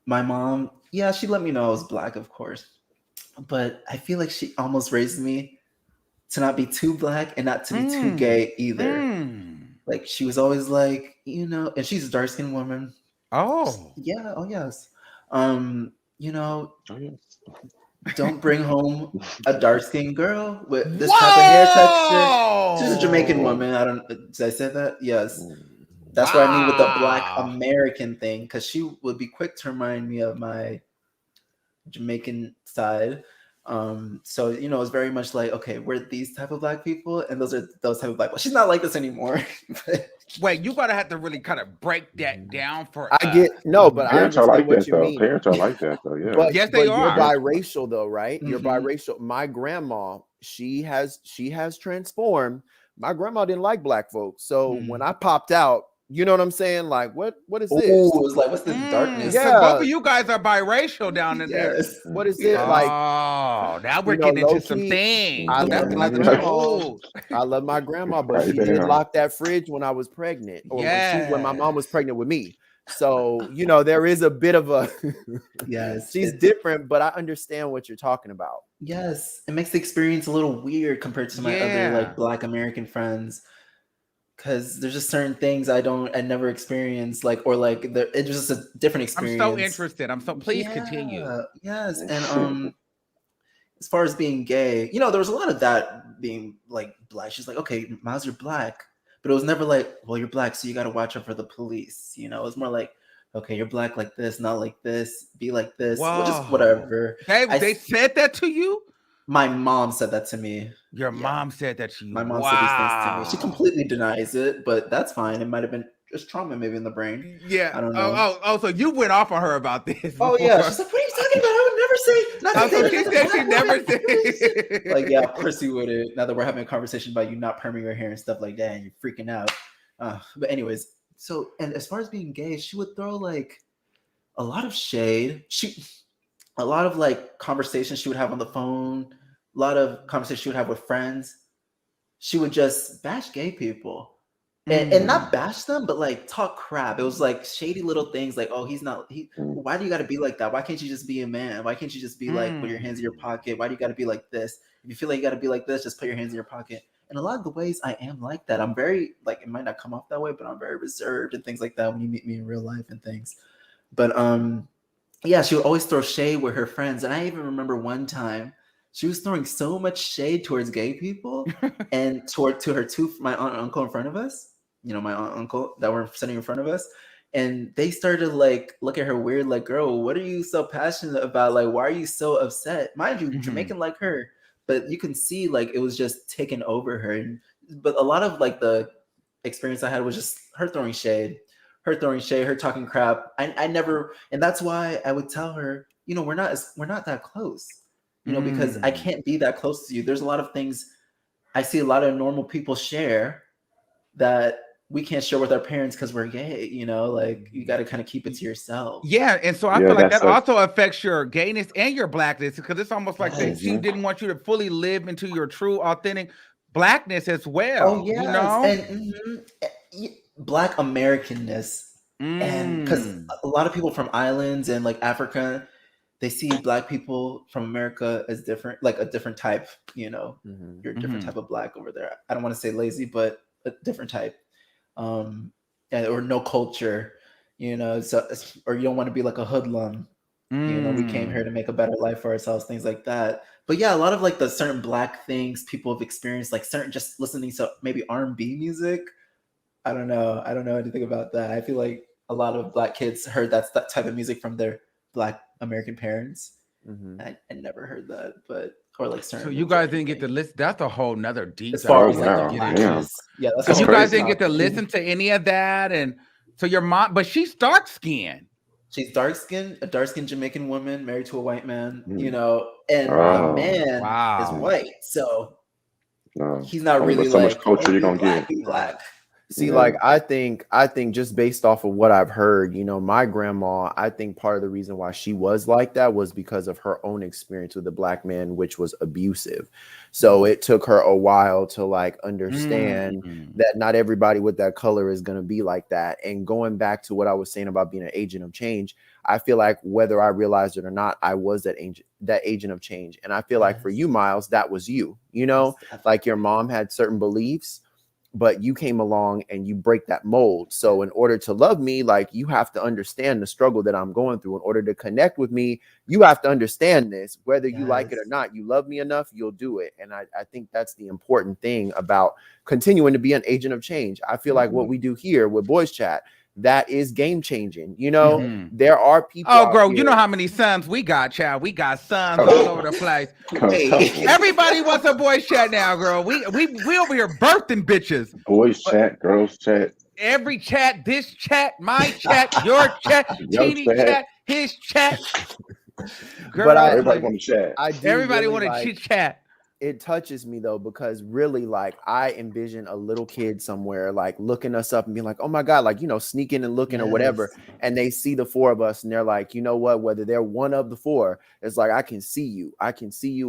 my mom, yeah, she let me know I was Black, of course, but I feel like she almost raised me to not be too Black and not to be too gay either. Like she was always like, you know, and she's a dark-skinned woman. Oh. Yeah, oh yes. You know, don't bring home a dark-skinned girl with this type of hair texture. She's a Jamaican woman. I don't. Did I say that? Yes. That's what I mean with the Black American thing, because she would be quick to remind me of my Jamaican side. So you know, it's very much like, okay, we're these type of Black people, and those are those type of Black. Well, she's not like this anymore. Wait, you gotta have to really kind of break that down for I get no, but parents I are understand like what that you though. mean. Parents are like that though. Yeah. But yes, they are. You're biracial though, right? You're biracial. My grandma, she has transformed. My grandma didn't like Black folks, so when I popped out, you know what I'm saying? Like, what is this? Oh, it was like, what's this darkness? Yeah, so both of you guys are biracial down in there. What is it like? Oh, now we're getting into some things. I love my grandma, but Right she did there. lock that fridge when I was pregnant, or when my mom was pregnant with me. So you know there is a bit of a she's different, but I understand what you're talking about. Yes, it makes the experience a little weird compared to my other like Black American friends, because there's just certain things I never experienced, like, or like it's just a different experience. I'm so interested. Please continue. Yes, and as far as being gay, you know, there was a lot of that being like Black. She's like, okay, Miles, you're Black. But it was never like, well, you're Black, so you got to watch out for the police. You know, it was more like, okay, you're Black like this, not like this, be like this, just whatever. They said that to you? My mom said that to me. Your mom said that to you? My mom said these things to me. She completely denies it, but that's fine. It might have been just trauma maybe in the brain. Yeah. I don't know. Oh, so you went off on her about this. Oh, yeah. She's like, what are you talking about? I would never say nothing. She said she never said. Like, yeah, of course you wouldn't. Now that we're having a conversation about you not perming your hair and stuff like that, and you're freaking out. But anyways, so, and as far as being gay, she would throw like a lot of shade. A lot of like conversations she would have on the phone, a lot of conversations she would have with friends. She would just bash gay people. And not bash them, but like talk crap. It was like shady little things like, oh, why do you got to be like that? Why can't you just be a man? Why can't you just be like, put your hands in your pocket? Why do you got to be like this? If you feel like you got to be like this, just put your hands in your pocket. And a lot of the ways I am like that, I'm very, like, it might not come off that way, but I'm very reserved and things like that when you meet me in real life and things. But yeah, she would always throw shade with her friends. And I even remember one time, she was throwing so much shade towards gay people and to my aunt and uncle in front of us. You know, my aunt and uncle that were sitting in front of us. And they started to like look at her weird, like, girl, what are you so passionate about? Like, why are you so upset? Mind you, Jamaican like her, but you can see like it was just taking over her. But a lot of like the experience I had was just her throwing shade, her talking crap. I never, and that's why I would tell her, you know, we're not that close, you know, because I can't be that close to you. There's a lot of things I see a lot of normal people share that we can't share with our parents because we're gay, you know, like you got to kind of keep it to yourself. Yeah, and so I feel like that also affects your gayness and your blackness, because it's almost like she didn't want you to fully live into your true, authentic blackness as well. Oh, yes. You know, and Black Americanness, and because a lot of people from islands and like Africa, they see Black people from America as different, like a different type. You know, you're a different type of Black over there. I don't want to say lazy, but a different type. Or no culture, you know, so, or you don't want to be like a hoodlum. You know, we came here to make a better life for ourselves, things like that. But yeah, a lot of like the certain Black things people have experienced, like certain just listening to maybe R&B music. I don't know anything about that. I feel like a lot of Black kids heard that type of music from their Black American parents. I never heard that, but or like certain. So you guys didn't get to listen. That's a whole nother deep. As far as like the Blackness, yeah. So you guys didn't get to listen to any of that, and so your mom, but she's dark skinned. She's dark skinned, a dark skinned Jamaican woman married to a white man, you know, and the man is white, so he's not really so like much culture you're gonna Black, get. Black. See, like I think just based off of what I've heard, you know, my grandma, I think part of the reason why she was like that was because of her own experience with a Black man, which was abusive. So it took her a while to like understand that not everybody with that color is going to be like that. And going back to what I was saying about being an agent of change, I feel like whether I realized it or not, I was that agent of change. And I feel like for you, Miles, that was you, you know, like your mom had certain beliefs, but you came along and you break that mold. So in order to love me, like you have to understand the struggle that I'm going through. In order to connect with me, you have to understand this, whether you like it or not. You love me enough, you'll do it. And I think that's the important thing about continuing to be an agent of change. I feel like what we do here with Boys Chat, that is game changing. You know, there are people. Oh, bro, you know how many sons we got, child? We got sons all over the place. Everybody wants a Boys Chat now, girl. We over here birthing bitches. Boys Chat, girls chat. Every chat, this chat, my chat, your chat, Teeny chat, his chat. Girl, but everybody want to chat. Everybody want to chit chat. It touches me though, because really, like, I envision a little kid somewhere like looking us up and being like, oh my God, like, you know, sneaking and looking or whatever. And they see the four of us and they're like, you know what, whether they're one of the four, it's like, I can see you,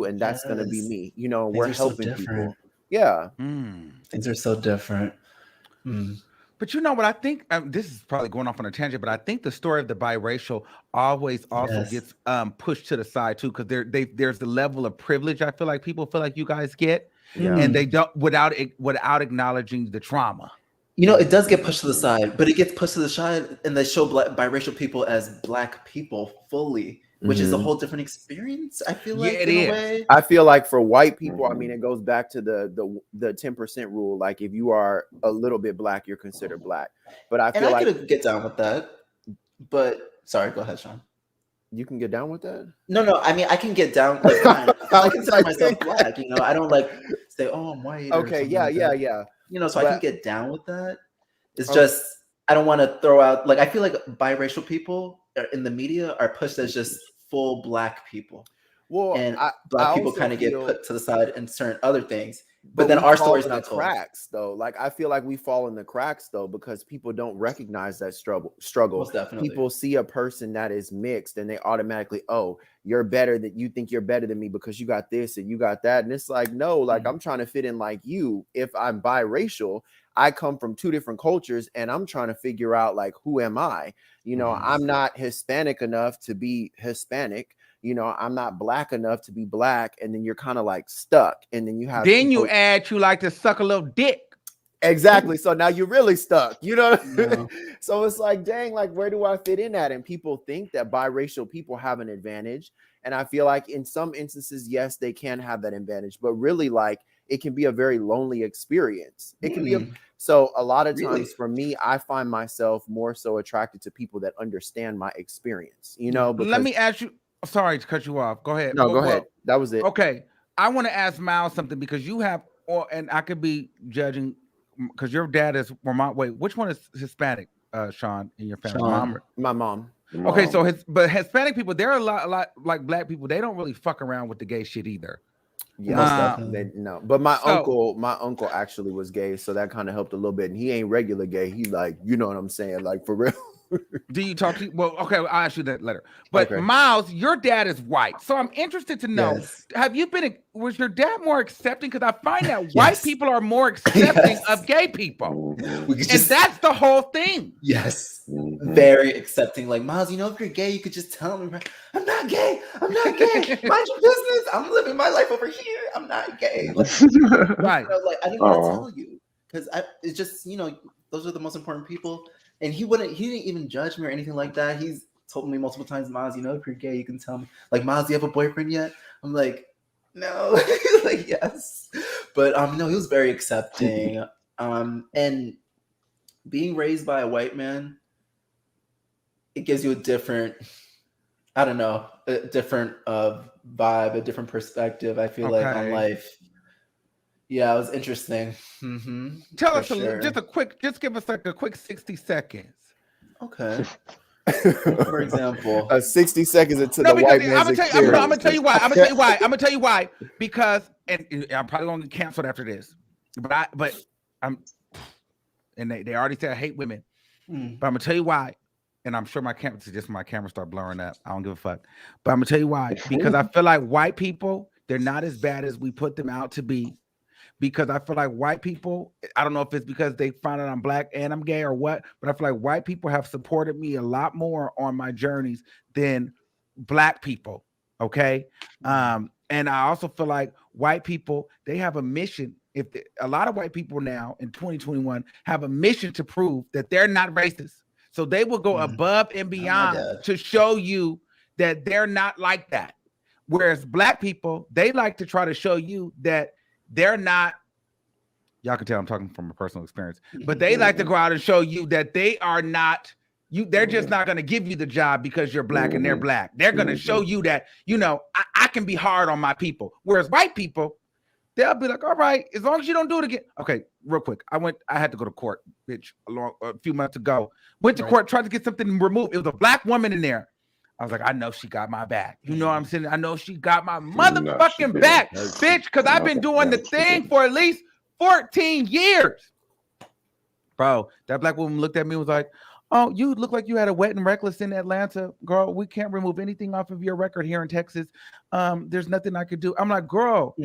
and that's going to be me, you know, we're helping people. Yeah. Things are so different. But you know what I think? This is probably going off on a tangent, but I think the story of the biracial always also gets pushed to the side too, because there's the level of privilege I feel like people feel like you guys get, and they don't without acknowledging the trauma. You know, it does get pushed to the side, but it gets pushed to the side, and they show biracial people as Black people fully, which is a whole different experience. I feel like in a way. I feel like for white people, I mean, it goes back to the 10% rule. Like if you are a little bit Black, you're considered Black. But I feel like I could get down with that. But sorry, go ahead, Sean. You can get down with that? No. I mean, I can get down. Like, I consider myself Black. You know, I don't like say, "Oh, I'm white." Okay, yeah. You know, so I can get down with that. It's just I don't want to throw out. Like, I feel like biracial people in the media are pushed as just full Black people. Well, and Black people kind of get put to the side in certain other things. But then our stories not told. Cracks though. Like I feel like we fall in the cracks though, because people don't recognize that struggle. Most definitely. People see a person that is mixed and they automatically, oh, you're better, that you think you're better than me because you got this and you got that. And it's like, no, like I'm trying to fit in like you. If I'm biracial, I come from two different cultures and I'm trying to figure out like, who am I? You know, I'm not Hispanic enough to be Hispanic. You know, I'm not Black enough to be Black, and then you're kind of like stuck, and then you have you add you like to suck a little dick. Exactly. So now you're really stuck, you know. So it's like, dang, like where do I fit in at? And people think that biracial people have an advantage, and I feel like in some instances, yes, they can have that advantage, but really, like it can be a very lonely experience. It can be so a lot of times for me, I find myself more so attracted to people that understand my experience. You know, let me ask you. Sorry to cut you off. Go ahead. No, go ahead. That was it. Okay. I want to ask Miles something, because you have, and I could be judging because your dad is which one is Hispanic, Sean, in your family? My mom. Okay, so but Hispanic people, they're a lot like Black people. They don't really fuck around with the gay shit either. Yeah, Most definitely. no. But my So uncle actually was gay, so that kind of helped a little bit. And he ain't regular gay. He like, you know what I'm saying, like for real. do you talk to? Well, okay, I'll ask you that later. But Okay. Miles, your dad is white, so I'm interested to know: Yes. have you been? Was your dad more accepting? Because I find that white Yes. people are more accepting Yes. of gay people, Mhm. We could and just that's the whole thing. yes. Mhm. Very accepting. Like, Miles, you know, if you're gay, you could just tell me, right? I'm not gay. I'm not gay. Mind your business. I'm living my life over here. I'm not gay. Like, Right. like I didn't want to Aw. tell you because it's just, those are the most important people. And he didn't even judge me or anything like that. He's told me multiple times, Miles, if you're gay, you can tell me. Like, Miles, do you have a boyfriend yet? I'm like, no. Like, yes. But no, he was very accepting. And being raised by a white man, it gives you a different, I don't know, a different vibe, a different perspective, I feel like, on Okay. life. Yeah, it was interesting. Mm-hmm, Tell for us sure. just give us like a quick 60 seconds. Okay. For example. 60 seconds into No, the because white I'm man's gonna tell you, I'm experience. gonna tell you why. I'm gonna tell you why. Because, and I'm probably gonna get canceled after this. But I'm, and they already said I hate women. Mm. But I'm gonna tell you why. And I'm sure my camera start blurring up. I don't give a fuck. But I'm gonna tell you why. Because I feel like white people, they're not as bad as we put them out to be. Because I feel like white people, I don't know if it's because they found out I'm black and I'm gay or what, but I feel like white people have supported me a lot more on my journeys than black people. Okay. And I also feel like white people, they have a mission. A lot of white people now in 2021 have a mission to prove that they're not racist. So they will go above and Not my beyond dad. to show you that they're not like that. Whereas black people, they like to try to show you that they're not. Y'all can tell I'm talking from a personal experience, but they like to go out and show you that they are not. They're just not going to give you the job because you're black and they're black. They're going to show you that, I can be hard on my people. Whereas white people, they'll be like, all right, as long as you don't do it again. Okay, real quick. I had to go to court, bitch, a few months ago. Went to court, tried to get something removed. It was a black woman in there. I was like, I know she got my back. You know what I'm saying? I know she got my motherfucking back, bitch, because I've been doing the thing for at least 14 years. Bro, that black woman looked at me and was like, oh, you look like you had a wet and reckless in Atlanta. Girl, we can't remove anything off of your record here in Texas. There's nothing I could do. I'm like, girl,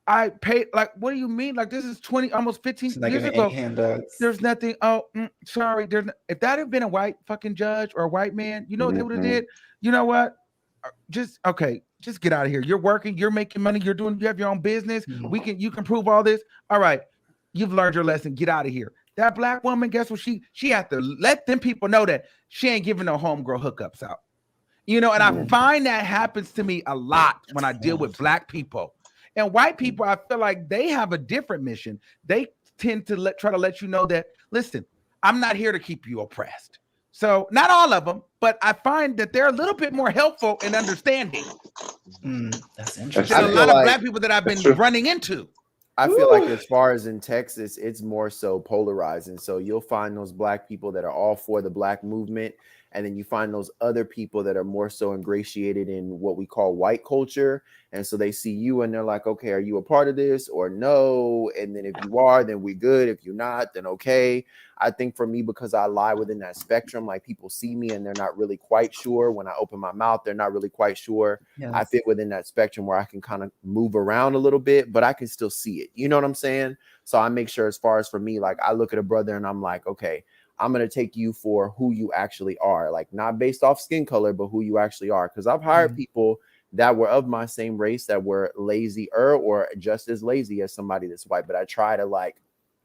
I paid, like, what do you mean? Like, this is 20, almost 15 years ago. There's nothing. Oh, sorry. If that had been a white fucking judge or a white man, you know what they would have did? You know what? Just get out of here. You're working, you're making money, you have your own business. You can prove all this. All right, you've learned your lesson. Get out of here. That black woman, guess what? She had to let them people know that she ain't giving no homegirl hookups out. And I find that happens to me a lot when I deal with black people. And white people, I feel like they have a different mission. They tend to try to let you know that, listen, I'm not here to keep you oppressed. So not all of them, but I find that they're a little bit more helpful and understanding. That's interesting. Than a lot of black people that I've been running into. I feel like as far as in Texas, it's more so polarizing. So you'll find those black people that are all for the black movement. And then you find those other people that are more so ingratiated in what we call white culture. And so they see you and they're like, okay, are you a part of this or no? And then if you are, then we good. If you're not, then okay. I think for me, because I lie within that spectrum, like people see me and they're not really quite sure. When I open my mouth, they're not really quite sure. Yes. I fit within that spectrum where I can kind of move around a little bit, but I can still see it. You know what I'm saying? So I make sure, as far as for me, like I look at a brother and I'm like, okay, I'm going to take you for who you actually are, like not based off skin color, but who you actually are. Because I've hired people that were of my same race that were lazier or just as lazy as somebody that's white. But I try to like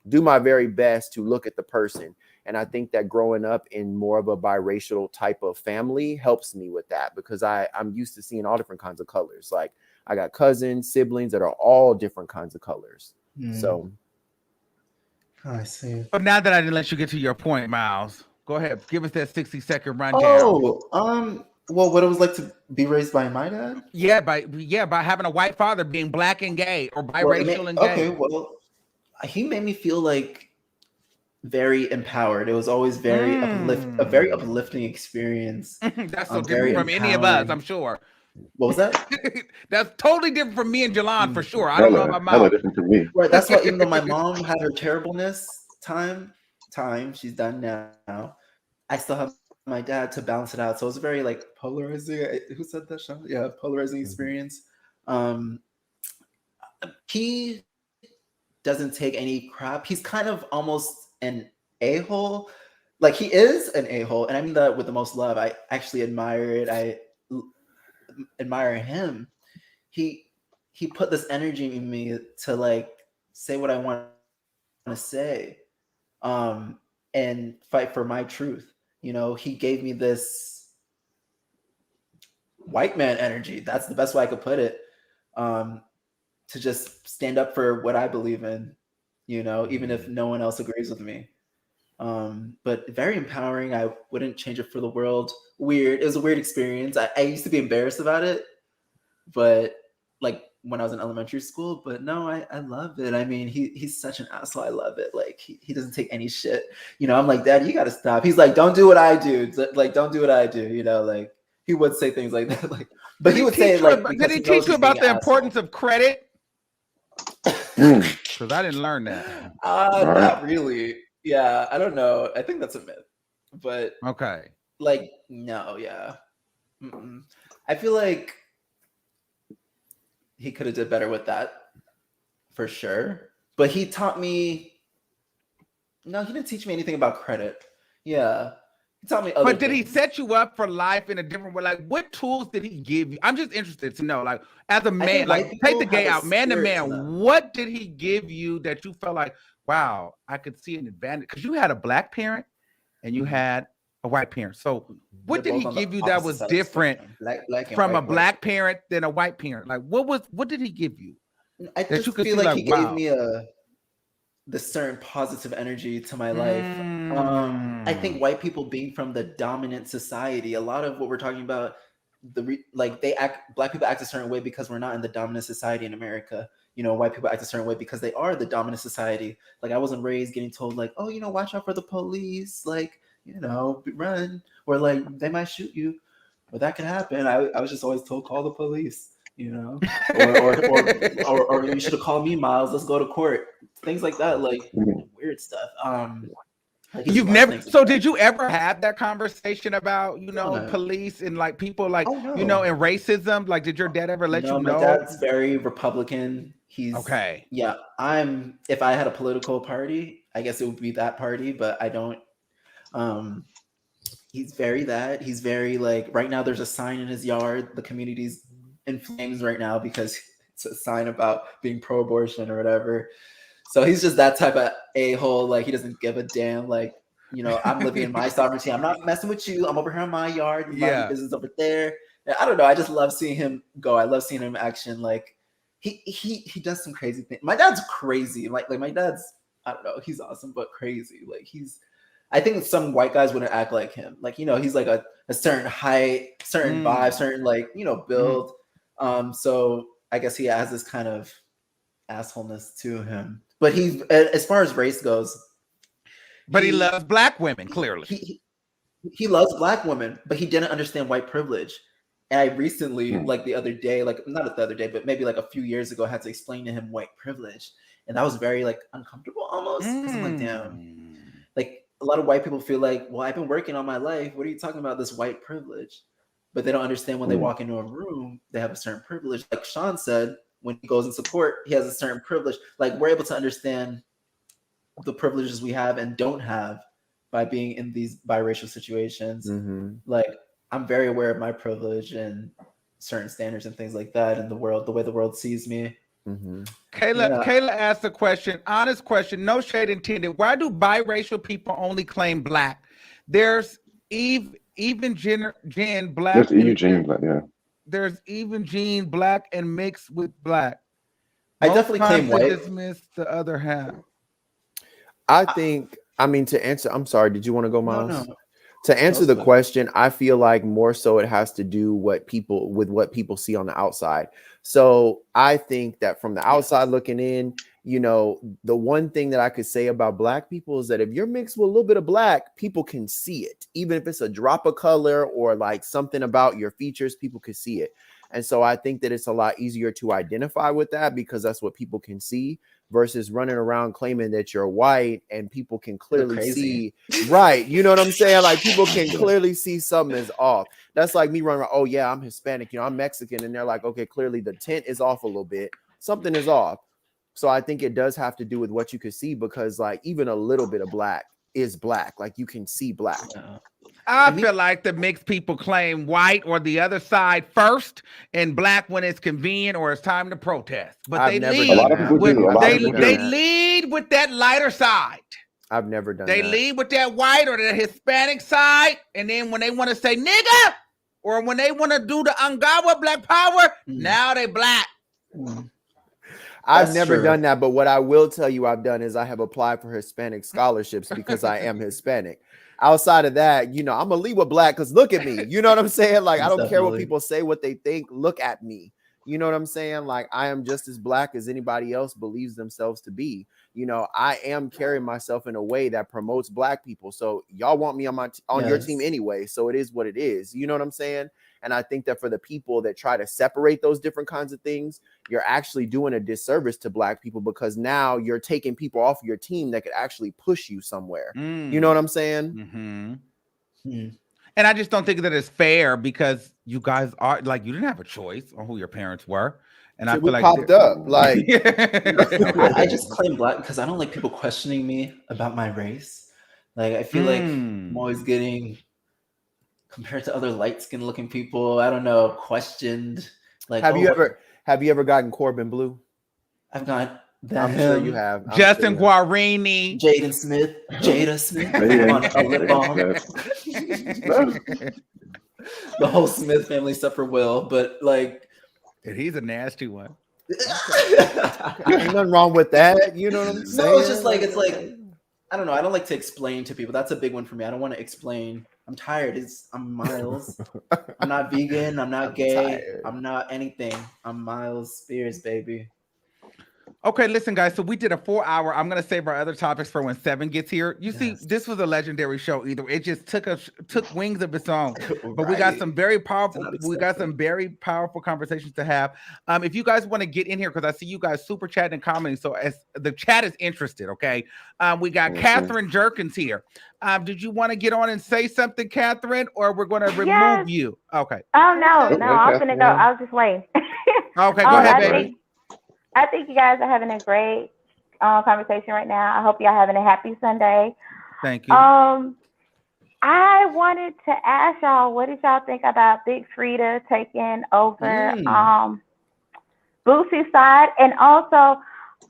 do my very best to look at the person. And I think that growing up in more of a biracial type of family helps me with that, because I'm used to seeing all different kinds of colors. Like I got cousins, siblings that are all different kinds of colors. So I see. But now that I didn't let you get to your point, Miles, go ahead. Give us that 60-second rundown. Well, what it was like to be raised by my dad? Yeah, by having a white father, being black and gay, or biracial and gay. Okay, well, he made me feel like very empowered. It was always a very uplifting experience. That's so different from any of us, I'm sure. What was that? That's totally different from me and Jalon for sure. I don't know about hella Mouth. different from me. Right. That's why even though my mom had her terribleness time, she's done now. I still have my dad to balance it out. So it's very like polarizing. Who said that, Sean? Yeah, polarizing experience. He doesn't take any crap. He's kind of almost an a-hole. Like he is an a-hole, and I mean that with the most love. I actually admire it. I admire him. He put this energy in me to like say what I want to say, and fight for my truth. You know, he gave me this white man energy. That's the best way I could put it. To just stand up for what I believe in, you know, even if no one else agrees with me. But very empowering. I wouldn't change it for the world. Weird. It was a weird experience. I used to be embarrassed about it, but like when I was in elementary school, but no, I love it. I mean, he's such an asshole. I love it. Like he doesn't take any shit. You know, I'm like, Dad, you got to stop. He's like, don't do what I do. Like, don't do what I do. You know, like he would say things like that. Like, but he would say it like, did he teach you about the importance of credit? Because I didn't learn that. Not really. Yeah, I don't know. I think that's a myth. But okay, like no, yeah. I feel like he could have did better with that, for sure. But he taught me. No, he didn't teach me anything about credit. Yeah, he taught me other. But did he set you up for life in a different way? Like, what tools did he give you? I'm just interested to know. Like, as a man, like, take the gay out, man to man. What did he give you that you felt like, wow, I could see an advantage? Because you had a black parent and you had a white parent. So, what did he give you that was different from a black parent than a white parent? Like, what did he give you? I just feel like he gave me the certain positive energy to my life. I think white people being from the dominant society, a lot of what we're talking about, black people act a certain way because we're not in the dominant society in America. You know, white people act a certain way because they are the dominant society. Like I wasn't raised getting told like, oh, you know, watch out for the police, like, you know, run, or like they might shoot you, or that could happen. I was just always told call the police. You know, or you should have called me, Miles. Let's go to court. Things like that, like weird stuff. Like you've never. So did you ever have that conversation about police and like people like and racism? Like, did your dad ever let you know? My dad's very Republican. He's okay. Yeah, if I had a political party, I guess it would be that party, but I don't. He's very that. He's very like right now. There's a sign in his yard. The community's in flames right now because it's a sign about being pro-abortion or whatever. So he's just that type of a-hole. Like he doesn't give a damn. Like, you know, I'm living in my sovereignty. I'm not messing with you. I'm over here in my yard. My business over there. And I don't know. I just love seeing him go. I love seeing him in action. Like he does some crazy things. My dad's crazy. Like my dad's, I don't know. He's awesome, but crazy. Like I think some white guys wouldn't act like him. Like, you know, he's like a certain height, certain vibe, certain like, you know, build. So I guess he has this kind of assholeness to him, but he's as far as race goes. But he loves black women, clearly. He loves black women, but he didn't understand white privilege. And I recently, like the other day, like not the other day, but maybe like a few years ago, had to explain to him white privilege, and that was very like uncomfortable almost. Because I'm like, damn, like a lot of white people feel like, well, I've been working all my life. What are you talking about? This white privilege. But they don't understand when they walk into a room, they have a certain privilege. Like Sean said, when he goes in support, he has a certain privilege. Like we're able to understand the privileges we have and don't have by being in these biracial situations. Like I'm very aware of my privilege and certain standards and things like that in the world, the way the world sees me. Kayla asked a question, honest question, no shade intended. Why do biracial people only claim black? There's even Jen black. There's Eugene black, yeah. There's even Gene black and mixed with black. I definitely claim white. Dismiss the other half. I think. I mean, to answer. I'm sorry. Did you want to go, Miles? No. To answer the question, I feel like more so it has to do with what people see on the outside. So I think that from the outside looking in, you know, the one thing that I could say about black people is that if you're mixed with a little bit of black, people can see it. Even if it's a drop of color or like something about your features, people can see it. And so I think that it's a lot easier to identify with that because that's what people can see versus running around claiming that you're white and people can clearly see, right? You know what I'm saying? Like people can clearly see something is off. That's like me running around, oh yeah, I'm Hispanic, you know, I'm Mexican. And they're like, okay, clearly the tint is off a little bit. Something is off. So I think it does have to do with what you can see because like even a little bit of black is black. Like you can see black. I feel like the mixed people claim white or the other side first and black when it's convenient or it's time to protest. But I've they never lead done A lot of people with, do. A lot of people they do. lead with that lighter side. I've never done They that. lead with that white or the Hispanic side, and then when they want to say nigga, or when they want to do the Angawa Black Power, now they black. I've never done that, but what I will tell you I've done is I have applied for Hispanic scholarships because I am Hispanic. Outside of that, you know, I'm gonna leave with black because look at me. You know what I'm saying? Like, I don't care what people say, what they think. Look at me. You know what I'm saying? Like, I am just as black as anybody else believes themselves to be. You know, I am carrying myself in a way that promotes black people. So y'all want me on my on your team anyway. So it is what it is. You know what I'm saying? And I think that for the people that try to separate those different kinds of things, you're actually doing a disservice to black people because now you're taking people off your team that could actually push you somewhere. You know what I'm saying? And I just don't think that it's fair because you guys are like, you didn't have a choice on who your parents were. And I feel like popped up like I just claim black because I don't like people questioning me about my race. Like I feel like I'm always getting compared to other light-skinned looking people, I don't know, questioned. Like, have you ever gotten Corbin Blue? I've got I'm sure you have. Justin Guarini, Jada Smith, on a lip balm. The whole Smith family except for Will, but like, he's a nasty one. Ain't nothing wrong with that. You know what I'm saying? No, it's like I don't know. I don't like to explain to people. That's a big one for me. I don't want to explain. I'm tired. I'm Miles. I'm not vegan. I'm not gay. Tired. I'm not anything. I'm Miles Spears, baby. Okay, listen, guys. So we did a 4-hour. I'm gonna save our other topics for when 7 gets here. You see, this was a legendary show. Either it just took wings of its own. But we got some very powerful. We got some very powerful conversations to have. If you guys want to get in here, because I see you guys super chatting and commenting. So as the chat is interested, okay. We got Catherine Jerkins here. Did you want to get on and say something, Catherine, or we're going to remove you? Okay. Oh no, I'm gonna go. I was just waiting. Okay, go ahead, baby. I think you guys are having a great conversation right now. I hope y'all having a happy Sunday. Thank you. I wanted to ask y'all, what did y'all think about Big Frida taking over Boosie's side? And also,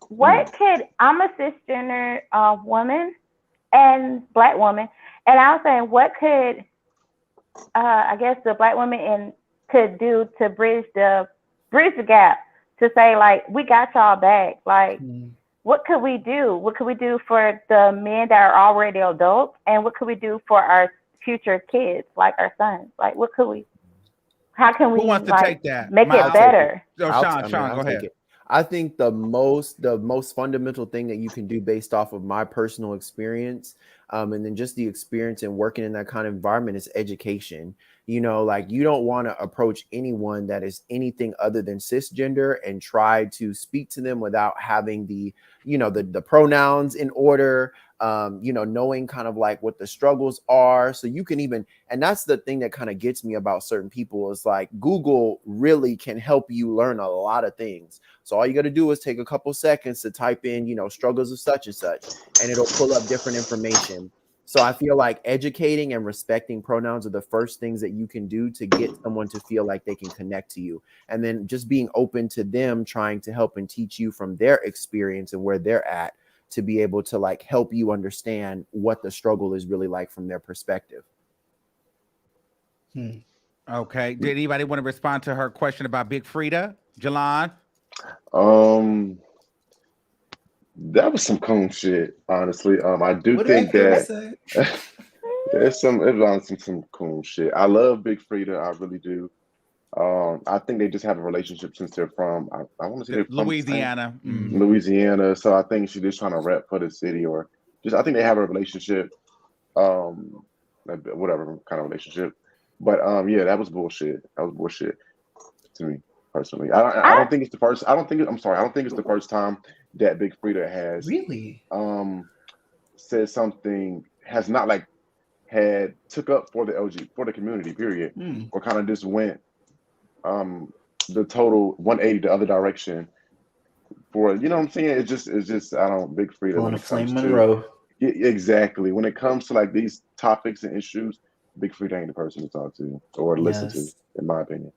what could, I'm a cisgender woman and black woman, and I was saying, what could, I guess, the black woman could do to bridge the gap? To say, like, we got y'all back. Like, what could we do? What could we do for the men that are already adults? And what could we do for our future kids, like our sons? Like, what could we, how can we, who wants to take that? Make it better? Sean, go ahead. I think the most fundamental thing that you can do based off of my personal experience, and then just the experience in working in that kind of environment is education. You know, like you don't want to approach anyone that is anything other than cisgender and try to speak to them without having the pronouns in order, knowing kind of like what the struggles are. So you can even, and that's the thing that kind of gets me about certain people is like Google really can help you learn a lot of things. So all you got to do is take a couple seconds to type in, struggles of such and such, and it'll pull up different information. So I feel like educating and respecting pronouns are the first things that you can do to get someone to feel like they can connect to you. And then just being open to them trying to help and teach you from their experience and where they're at to be able to like help you understand what the struggle is really like from their perspective. Okay. Did anybody want to respond to her question about Big Frida? Jalon? That was some cool shit, honestly. I do think that there's some cool shit. I love Big Frida, I really do. I think they just have a relationship since they're from, I want to say they're from Louisiana. Louisiana. So I think she's just trying to rep for the city, or just I think they have a relationship, whatever kind of relationship. But yeah, that was bullshit. to me personally. I don't think it's the first. I don't think it's the first time that Big Frida has Really? said something has not like had took up for the community period, or kind of just went the total 180 the other direction for, you know what I'm saying? It's just I don't Big Frida when it comes to exactly when it comes to like these topics and issues. Big Frida ain't the person to talk to or listen to, in my opinion.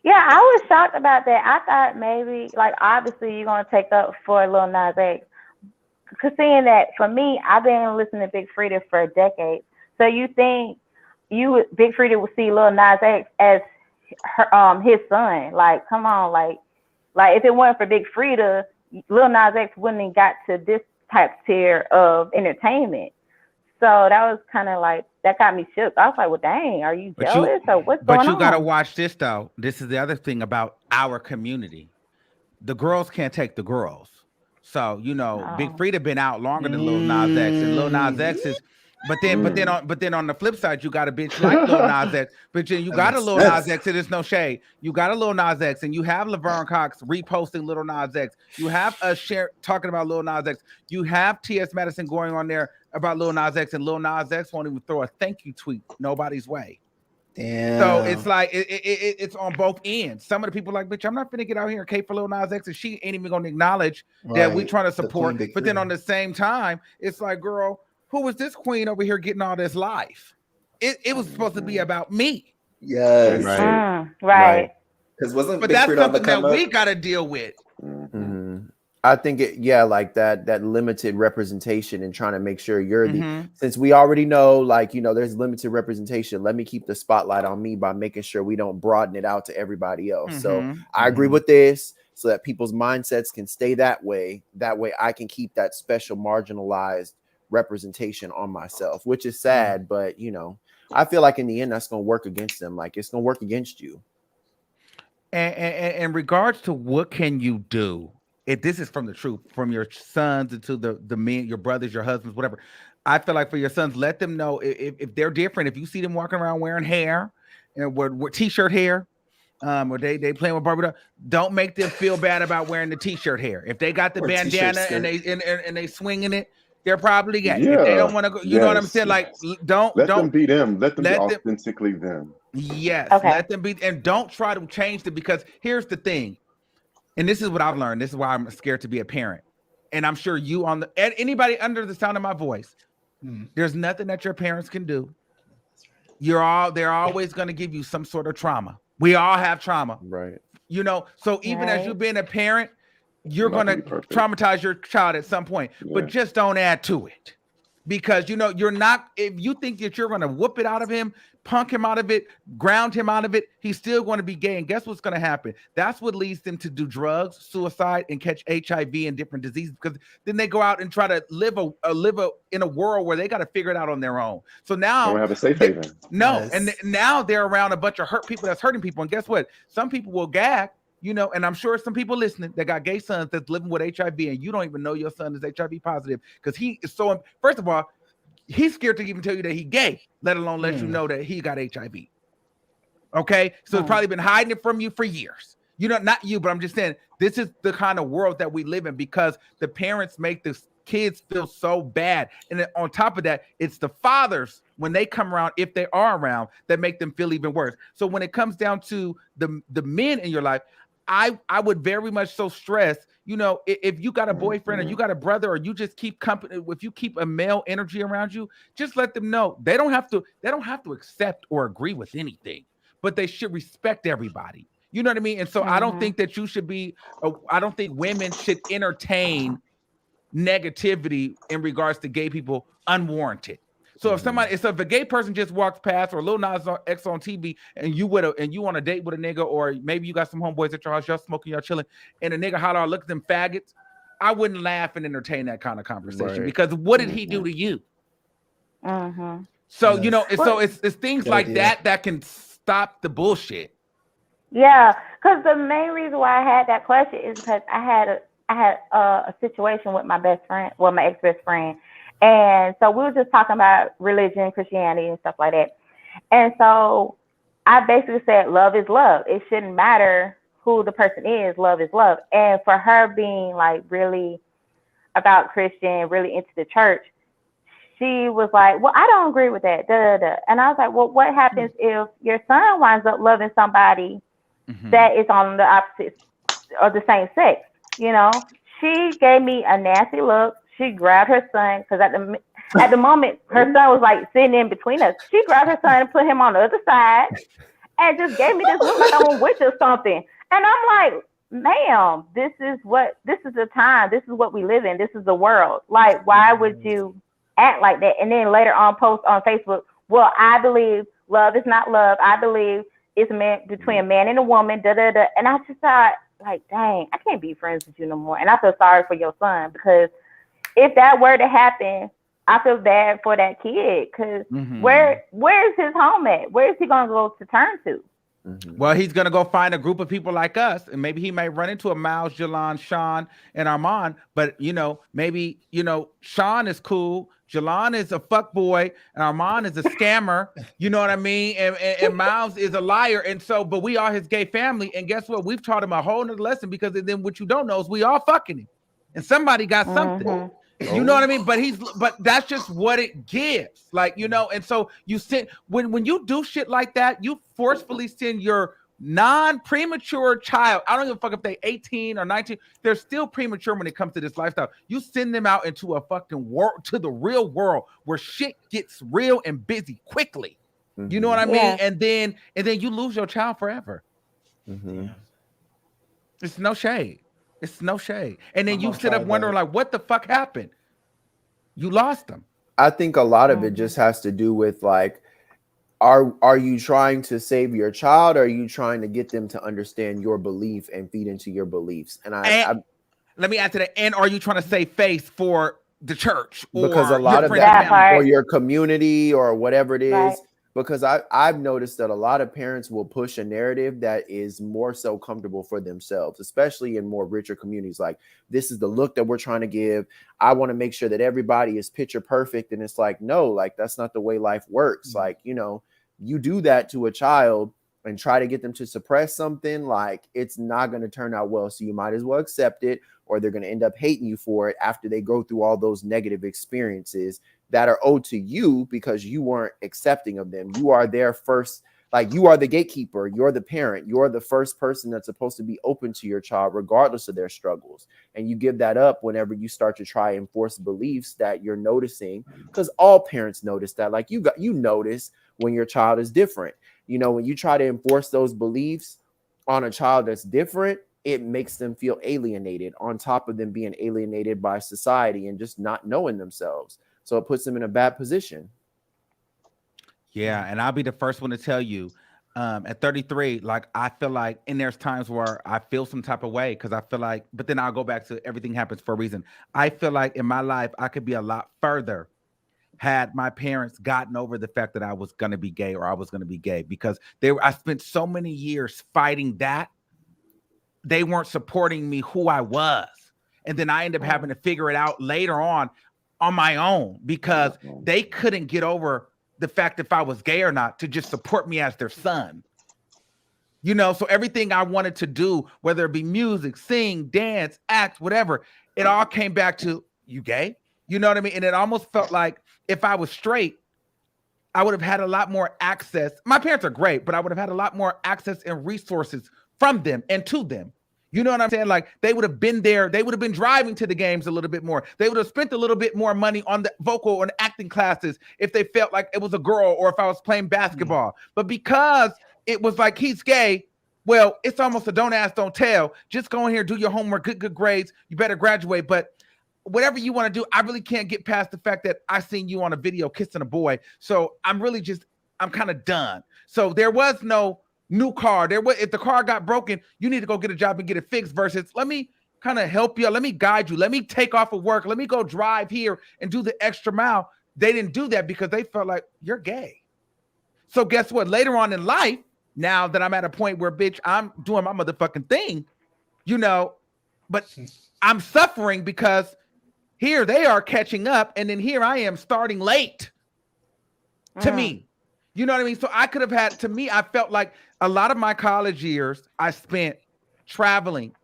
Yeah, I was shocked about that. I thought maybe, like, obviously you're gonna take up for Lil Nas X, because seeing that for me, I've been listening to Big Frida for a decade. So you think Big Frida would see Lil Nas X as her, his son? Like, come on, like if it weren't for Big Frida, Lil Nas X wouldn't have got to this type tier of entertainment. So that was kind of like, that got me shook. I was like, well, dang, are you jealous or what's going on? But you got to watch this, though. This is the other thing about our community. The girls can't take the girls. So, you know, Big Frida been out longer than Lil Nas X, and Lil Nas X is, but then on the flip side, you got a bitch like Lil Nas X, but then you got a Lil Nas X, and there's no shade. You got a Lil Nas X, and you have Laverne Cox reposting Lil Nas X. You have us talking about Lil Nas X. You have T.S. Madison going on there about Lil Nas X, and Lil Nas X won't even throw a thank you tweet nobody's way. Damn. So it's like it's on both ends. Some of the people like, bitch, I'm not gonna get out here and cape for Lil Nas X, and she ain't even gonna acknowledge that we trying to support. But then on the same time, it's like, girl, who was this queen over here getting all this life? It was supposed to be about me. Yes. Right. Because wasn't but that's something that we got to deal with. I think like that limited representation and trying to make sure you're since we already know, like, you know, there's limited representation. Let me keep the spotlight on me by making sure we don't broaden it out to everybody else. So I agree with this, so that people's mindsets can stay that way. That way I can keep that special marginalized representation on myself, which is sad, but you know, I feel like in the end that's going to work against them. Like, it's going to work against you. And in regards to what can you do, if this is from the truth, from your sons into the men, your brothers, your husbands, whatever. I feel like for your sons, let them know if they're different. If you see them walking around wearing hair and with t-shirt hair, or they playing with Barbie doll, don't make them feel bad about wearing the t-shirt hair. If they got the bandana and they swinging it, they're probably gay. If they don't want to go, you know what I'm saying? Like, don't them be them. Let them be authentically them. Yes, let them be, and don't try to change them, because here's the thing. And this is what I've learned. This is why I'm scared to be a parent. And I'm sure anybody under the sound of my voice, there's nothing that your parents can do. They're always going to give you some sort of trauma. We all have trauma. Right. You know, so even as you being a parent, you're going to traumatize your child at some point, but just don't add to it. Because, you know, if you think that you're going to whoop it out of him, punk him out of it, ground him out of it, he's still going to be gay. And guess what's going to happen? That's what leads them to do drugs, suicide, and catch HIV and different diseases, because then they go out and try to live in a world where they got to figure it out on their own. So now they have a safe haven. And now they're around a bunch of hurt people that's hurting people. And guess what? Some people will gag. You know, and I'm sure some people listening that got gay sons that's living with HIV, and you don't even know your son is HIV positive, because he is so. First of all, he's scared to even tell you that he's gay, let alone let you know that he got HIV. Okay, so he's probably been hiding it from you for years. You know, not you, but I'm just saying this is the kind of world that we live in, because the parents make the kids feel so bad, and then on top of that, it's the fathers when they come around, if they are around, that make them feel even worse. So when it comes down to the men in your life, I would very much so stress, you know, if you got a boyfriend or you got a brother, or you just keep company, if you keep a male energy around you, just let them know they don't have to accept or agree with anything, but they should respect everybody. You know what I mean? And so I don't think that you should be, I don't think women should entertain negativity in regards to gay people unwarranted. So if a gay person just walks past, or Lil Nas X on TV, and you on a date with a nigga, or maybe you got some homeboys at your house, y'all smoking, y'all chilling, and a nigga holler, look at them faggots, I wouldn't laugh and entertain that kind of conversation, because what did he do to you? So you know, so it's things like that can stop the bullshit. Yeah, because the main reason why I had that question is because I had a situation with my best friend, my ex-best friend. And so we were just talking about religion, Christianity, and stuff like that. And so I basically said, love is love. It shouldn't matter who the person is. Love is love. And for her being like really about Christian, really into the church, she was like, well, I don't agree with that. Da, da, da. And I was like, well, what happens if your son winds up loving somebody that is on the opposite or the same sex? You know, she gave me a nasty look. She grabbed her son because at the moment her son was like sitting in between us. She grabbed her son and put him on the other side and just gave me this look like I'm a witch or something. And I'm like, ma'am, this is the time. This is what we live in. This is the world. Like, why would you act like that? And then later on post on Facebook, well, I believe love is not love. I believe it's meant between a man and a woman. Da da da. And I just thought, like, dang, I can't be friends with you no more. And I feel sorry for your son, because if that were to happen, I feel bad for that kid, because where is his home at? Where is he gonna go to turn to? Well, he's gonna go find a group of people like us, and maybe he might run into a Miles, Jalon, Sean, and Armand. But maybe Sean is cool, Jalon is a fuck boy, and Armand is a scammer. You know what I mean? And Miles is a liar. And so, but we are his gay family. And guess what? We've taught him a whole nother lesson, because then what you don't know is we all fucking him, and somebody got something. You know what I mean? But that's just what it gives. Like, and so you send when you do shit like that, you forcefully send your non-premature child. I don't give a fuck if they 18 or 19, they're still premature when it comes to this lifestyle. You send them out into a fucking world, to the real world, where shit gets real and busy quickly. You know what I mean? And then you lose your child forever. It's no shade. It's no shade. And then you sit up wondering, like, what the fuck happened? You lost them. I think a lot of it just has to do with, like, are you trying to save your child, or are you trying to get them to understand your belief and feed into your beliefs? And let me add to that. And are you trying to save face for the church? Because a lot of that, or your community, or whatever it is. Right. Because I've noticed that a lot of parents will push a narrative that is more so comfortable for themselves, especially in more richer communities. Like, this is the look that we're trying to give. I want to make sure that everybody is picture perfect. And it's like, no, like, that's not the way life works. Like, you do that to a child and try to get them to suppress something, like, it's not going to turn out well. So you might as well accept it, or they're going to end up hating you for it after they go through all those negative experiences that are owed to you because you weren't accepting of them. You are their first, like, you are the gatekeeper. You're the parent. You're the first person that's supposed to be open to your child, regardless of their struggles. And you give that up whenever you start to try and enforce beliefs that you're noticing, because all parents notice that. Like, you notice when your child is different. When you try to enforce those beliefs on a child that's different, it makes them feel alienated, on top of them being alienated by society and just not knowing themselves. So it puts them in a bad position. Yeah, and I'll be the first one to tell you, at 33, like, I feel like, and there's times where I feel some type of way, because I feel like, but then I'll go back to everything happens for a reason. I feel like in my life, I could be a lot further had my parents gotten over the fact that I was going to be gay, or I was going to be gay, because I spent so many years fighting that. They weren't supporting me who I was. And then I ended up having to figure it out later on my own, because they couldn't get over the fact if I was gay or not to just support me as their son. So everything I wanted to do, whether it be music, sing, dance, act, whatever, it all came back to, you gay? You know what I mean? And it almost felt like if I was straight, I would have had a lot more access. My parents are great, but I would have had a lot more access and resources from them and to them. You know what I'm saying? Like, they would have been there. They would have been driving to the games a little bit more. They would have spent a little bit more money on the vocal and acting classes if they felt like it was a girl, or if I was playing basketball. But because it was like, he's gay, well, it's almost a don't ask, don't tell. Just go in here, do your homework, good grades. You better graduate. But whatever you want to do, I really can't get past the fact that I seen you on a video kissing a boy. So I'm kind of done. So there was no new car. If the car got broken, you need to go get a job and get it fixed, versus let me kind of help you. Let me guide you. Let me take off of work. Let me go drive here and do the extra mile. They didn't do that because they felt like, you're gay. So guess what? Later on in life, now that I'm at a point where, bitch, I'm doing my motherfucking thing, but I'm suffering because here they are catching up, and then here I am starting late to me. You know what I mean? So I could have had, to me, I felt like a lot of my college years I spent traveling,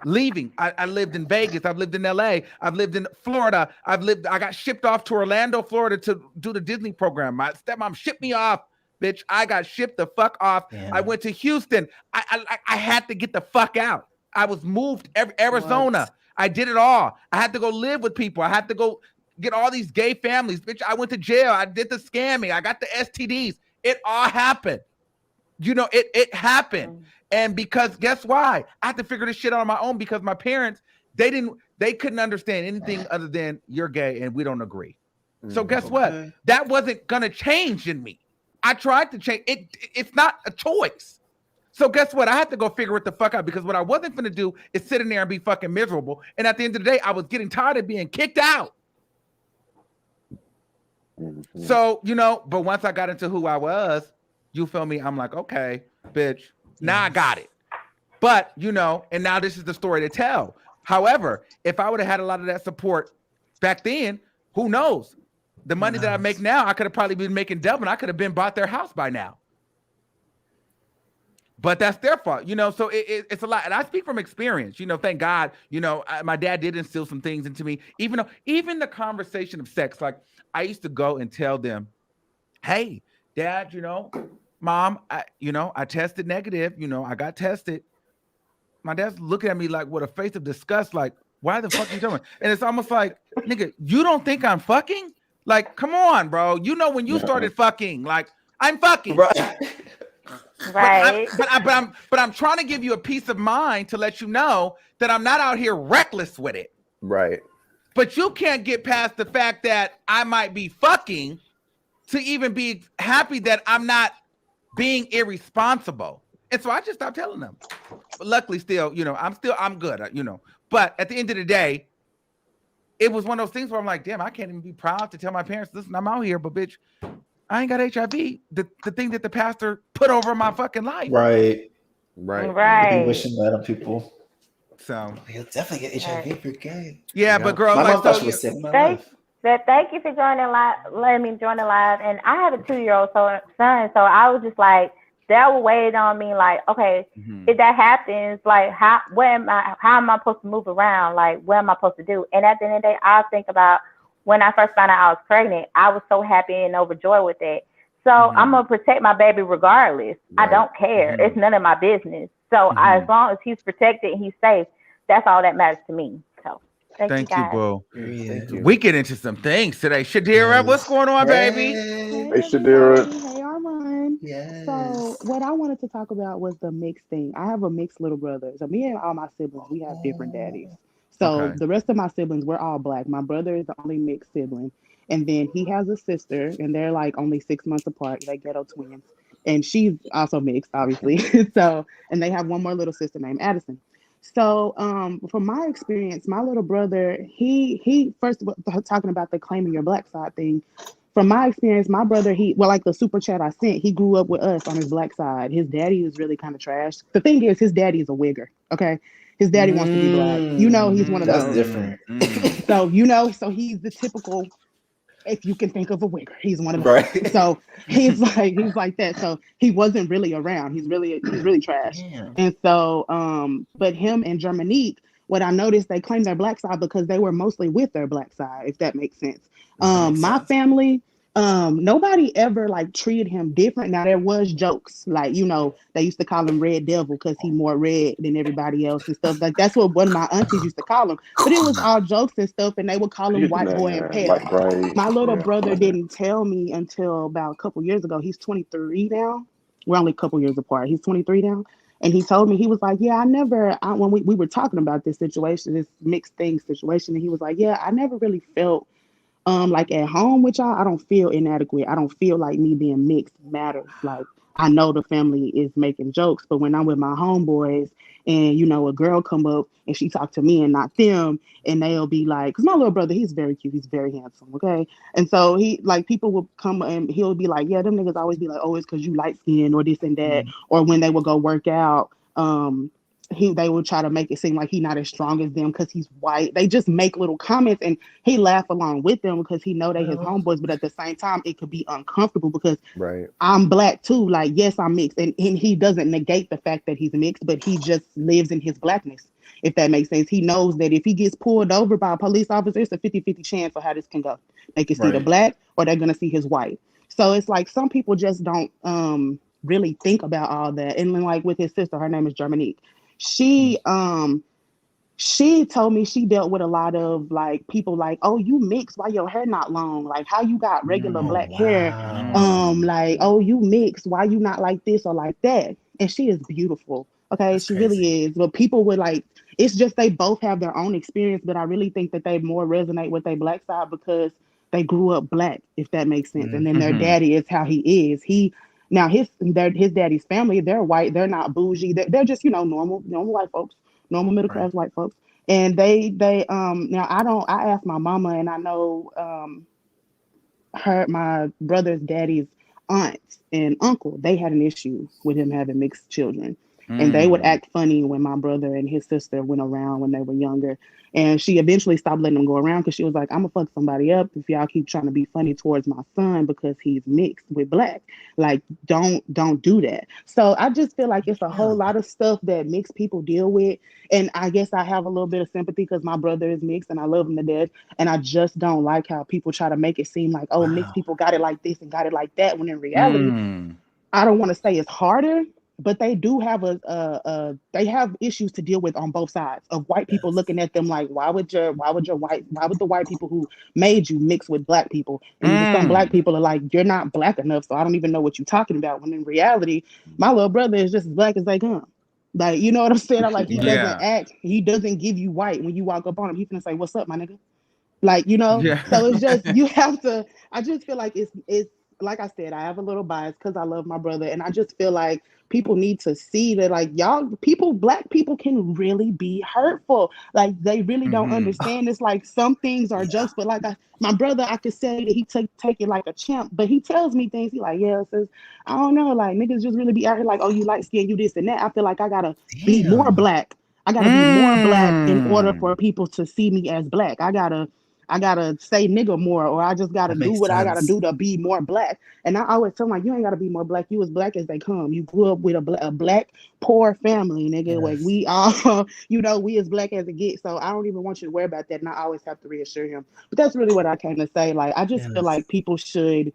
leaving. I lived in Vegas. I've lived in LA. I've lived in Florida. I got shipped off to Orlando, Florida to do the Disney program. My stepmom shipped me off, bitch. I got shipped the fuck off. Yeah. I went to Houston. I had to get the fuck out. I was moved Arizona. What? I did it all. I had to go live with people. I had to go get all these gay families. Bitch, I went to jail. I did the scamming. I got the STDs. It all happened. It happened. And because guess why? I had to figure this shit out on my own because my parents, they couldn't understand anything other than you're gay and we don't agree. So guess what? That wasn't gonna change in me. I tried to change it. It's not a choice. So guess what? I had to go figure it the fuck out because what I wasn't gonna do is sit in there and be fucking miserable. And at the end of the day, I was getting tired of being kicked out. Mm-hmm. So, but once I got into who I was, you feel me? I'm like, okay, bitch, now I got it. But, and now this is the story to tell. However, if I would have had a lot of that support back then, who knows? The money that I make now, I could have probably been making double and I could have been bought their house by now. But that's their fault, so it's a lot. And I speak from experience, thank God, my dad did instill some things into me, even the conversation of sex. Like I used to go and tell them, hey, Dad, Mom, I tested negative, I got tested. My dad's looking at me like with a face of disgust, like, why the fuck are you doing? And it's almost like, nigga, you don't think I'm fucking? Like, come on, bro. When you started fucking, like, I'm fucking. Right. But I'm trying to give you a peace of mind to let you know that I'm not out here reckless with it. Right. But you can't get past the fact that I might be fucking to even be happy that I'm not being irresponsible. And so I just stopped telling them. But luckily still, I'm good, But at the end of the day, it was one of those things where I'm like, damn, I can't even be proud to tell my parents, listen, I'm out here, but bitch, I ain't got HIV. The thing that the pastor put over my fucking life. Right. Right. Wishing that on people. So you'll definitely get HIV if you're gay. Yeah, but girl, my mom thought she was saving my life. Thank you for letting me join the live. And I have a 2-year-old son, so I was just like, that will weigh on me. Like, okay, if that happens, like, how am I supposed to move around? Like, what am I supposed to do? And at the end of the day, I think about when I first found out I was pregnant. I was so happy and overjoyed with it. So I'm gonna protect my baby regardless. Right. I don't care. It's none of my business. So as long as he's protected and he's safe, that's all that matters to me. So thank you, boo. Thank you. We get into some things today. Shadira, what's going on, baby? Hey, Shadira. Hey, Armand. Yes. So what I wanted to talk about was the mixed thing. I have a mixed little brother. So me and all my siblings, we have different daddies. So the rest of my siblings, we're all black. My brother is the only mixed sibling. And then he has a sister, and they're like only 6 months apart. They're ghetto twins. And she's also mixed, obviously. And they have one more little sister named Addison. So from my experience, my little brother, he first of all, talking about the claiming your black side thing. From my experience, my brother, like the super chat I sent, he grew up with us on his black side. His daddy was really kind of trash. The thing is, his daddy is a wigger, okay? His daddy wants to be black. He's one of those. That's different. So he's the typical, if you can think of a wigger, he's one of those. Right. So he's like that. So he wasn't really around. He's really trash. Damn. And so, but him and Germanique, what I noticed, they claim their black side because they were mostly with their black side, if that makes sense. My family, nobody ever like treated him different. Now there was jokes, like, they used to call him Red Devil because he more red than everybody else and stuff. Like that's what one of my aunties used to call him. But it was all jokes and stuff, and they would call him white boy and pale. Like, my little brother didn't tell me until about a couple years ago. He's 23 now. We're only a couple years apart. He's 23 now. And he told me, he was like, yeah, when we were talking about this situation, this mixed thing situation, and he was like, yeah, I never really felt like at home with y'all. I don't feel inadequate. I don't feel like me being mixed matters. Like, I know the family is making jokes, but when I'm with my homeboys and, a girl come up and she talk to me and not them, and they'll be like, because my little brother, he's very cute. He's very handsome. Okay. And so people will come and he'll be like, yeah, them niggas always be like, oh, it's because you light skinned or this and that. Or when they would go work out, they will try to make it seem like he's not as strong as them because he's white. They just make little comments and he laugh along with them because he know they his homeboys, but at the same time it could be uncomfortable because I'm black too. Like, yes, I'm mixed. And he doesn't negate the fact that he's mixed, but he just lives in his blackness, if that makes sense. He knows that if he gets pulled over by a police officer, it's a 50-50 chance for how this can go. They can see the black or they're gonna see his white. So it's like some people just don't really think about all that. And then like with his sister, her name is Germanique. She told me she dealt with a lot of like people like, oh, you mixed, why your hair not long? Like how you got regular black hair? Like, oh, you mixed, why you not like this or like that? And she is beautiful. Okay, that's she crazy. Really is. But people would like, it's just they both have their own experience, but I really think that they more resonate with their black side because they grew up black, if that makes sense. And then their daddy is how he is. Now his daddy's family, they're white, they're not bougie, they're just, normal white folks, normal middle class white folks. And they now I asked my mama, and I know my brother's daddy's aunts and uncle, they had an issue with him having mixed children. And they would act funny when my brother and his sister went around when they were younger. And she eventually stopped letting them go around because she was like, I'm gonna fuck somebody up if y'all keep trying to be funny towards my son because he's mixed with black. Like, don't do that. So I just feel like it's a whole lot of stuff that mixed people deal with. And I guess I have a little bit of sympathy because my brother is mixed and I love him to death. And I just don't like how people try to make it seem like, oh, mixed people got it like this and got it like that. When in reality, I don't want to say it's harder, but they do have they have issues to deal with on both sides of white people looking at them like, why would the white people who made you mix with black people? And even some black people are like, you're not black enough, so I don't even know what you're talking about. When in reality, my little brother is just as black as they come. Like, you know what I'm saying? I'm like, he doesn't give you white when you walk up on him. He's gonna say, what's up, my nigga? Like, so it's just, you have to, I just feel like it's like I said, I have a little bias because I love my brother. And I just feel like people need to see that, like, black people can really be hurtful. Like, they really don't understand. It's like some things are jokes, but like my brother, I could say that he take it like a champ, but he tells me things. He like, says, I don't know, like niggas just really be out here like, oh, you light skin, you this and that. I feel like I gotta be more black. I gotta be more black in order for people to see me as black. I gotta say nigga more, or I just gotta do what I gotta do to be more black. And I always tell them, like, you ain't gotta be more black. You as black as they come. You grew up with a black poor family, nigga. Like we all, we as black as it gets. So I don't even want you to worry about that. And I always have to reassure him. But that's really what I came to say. Like, I just feel like people should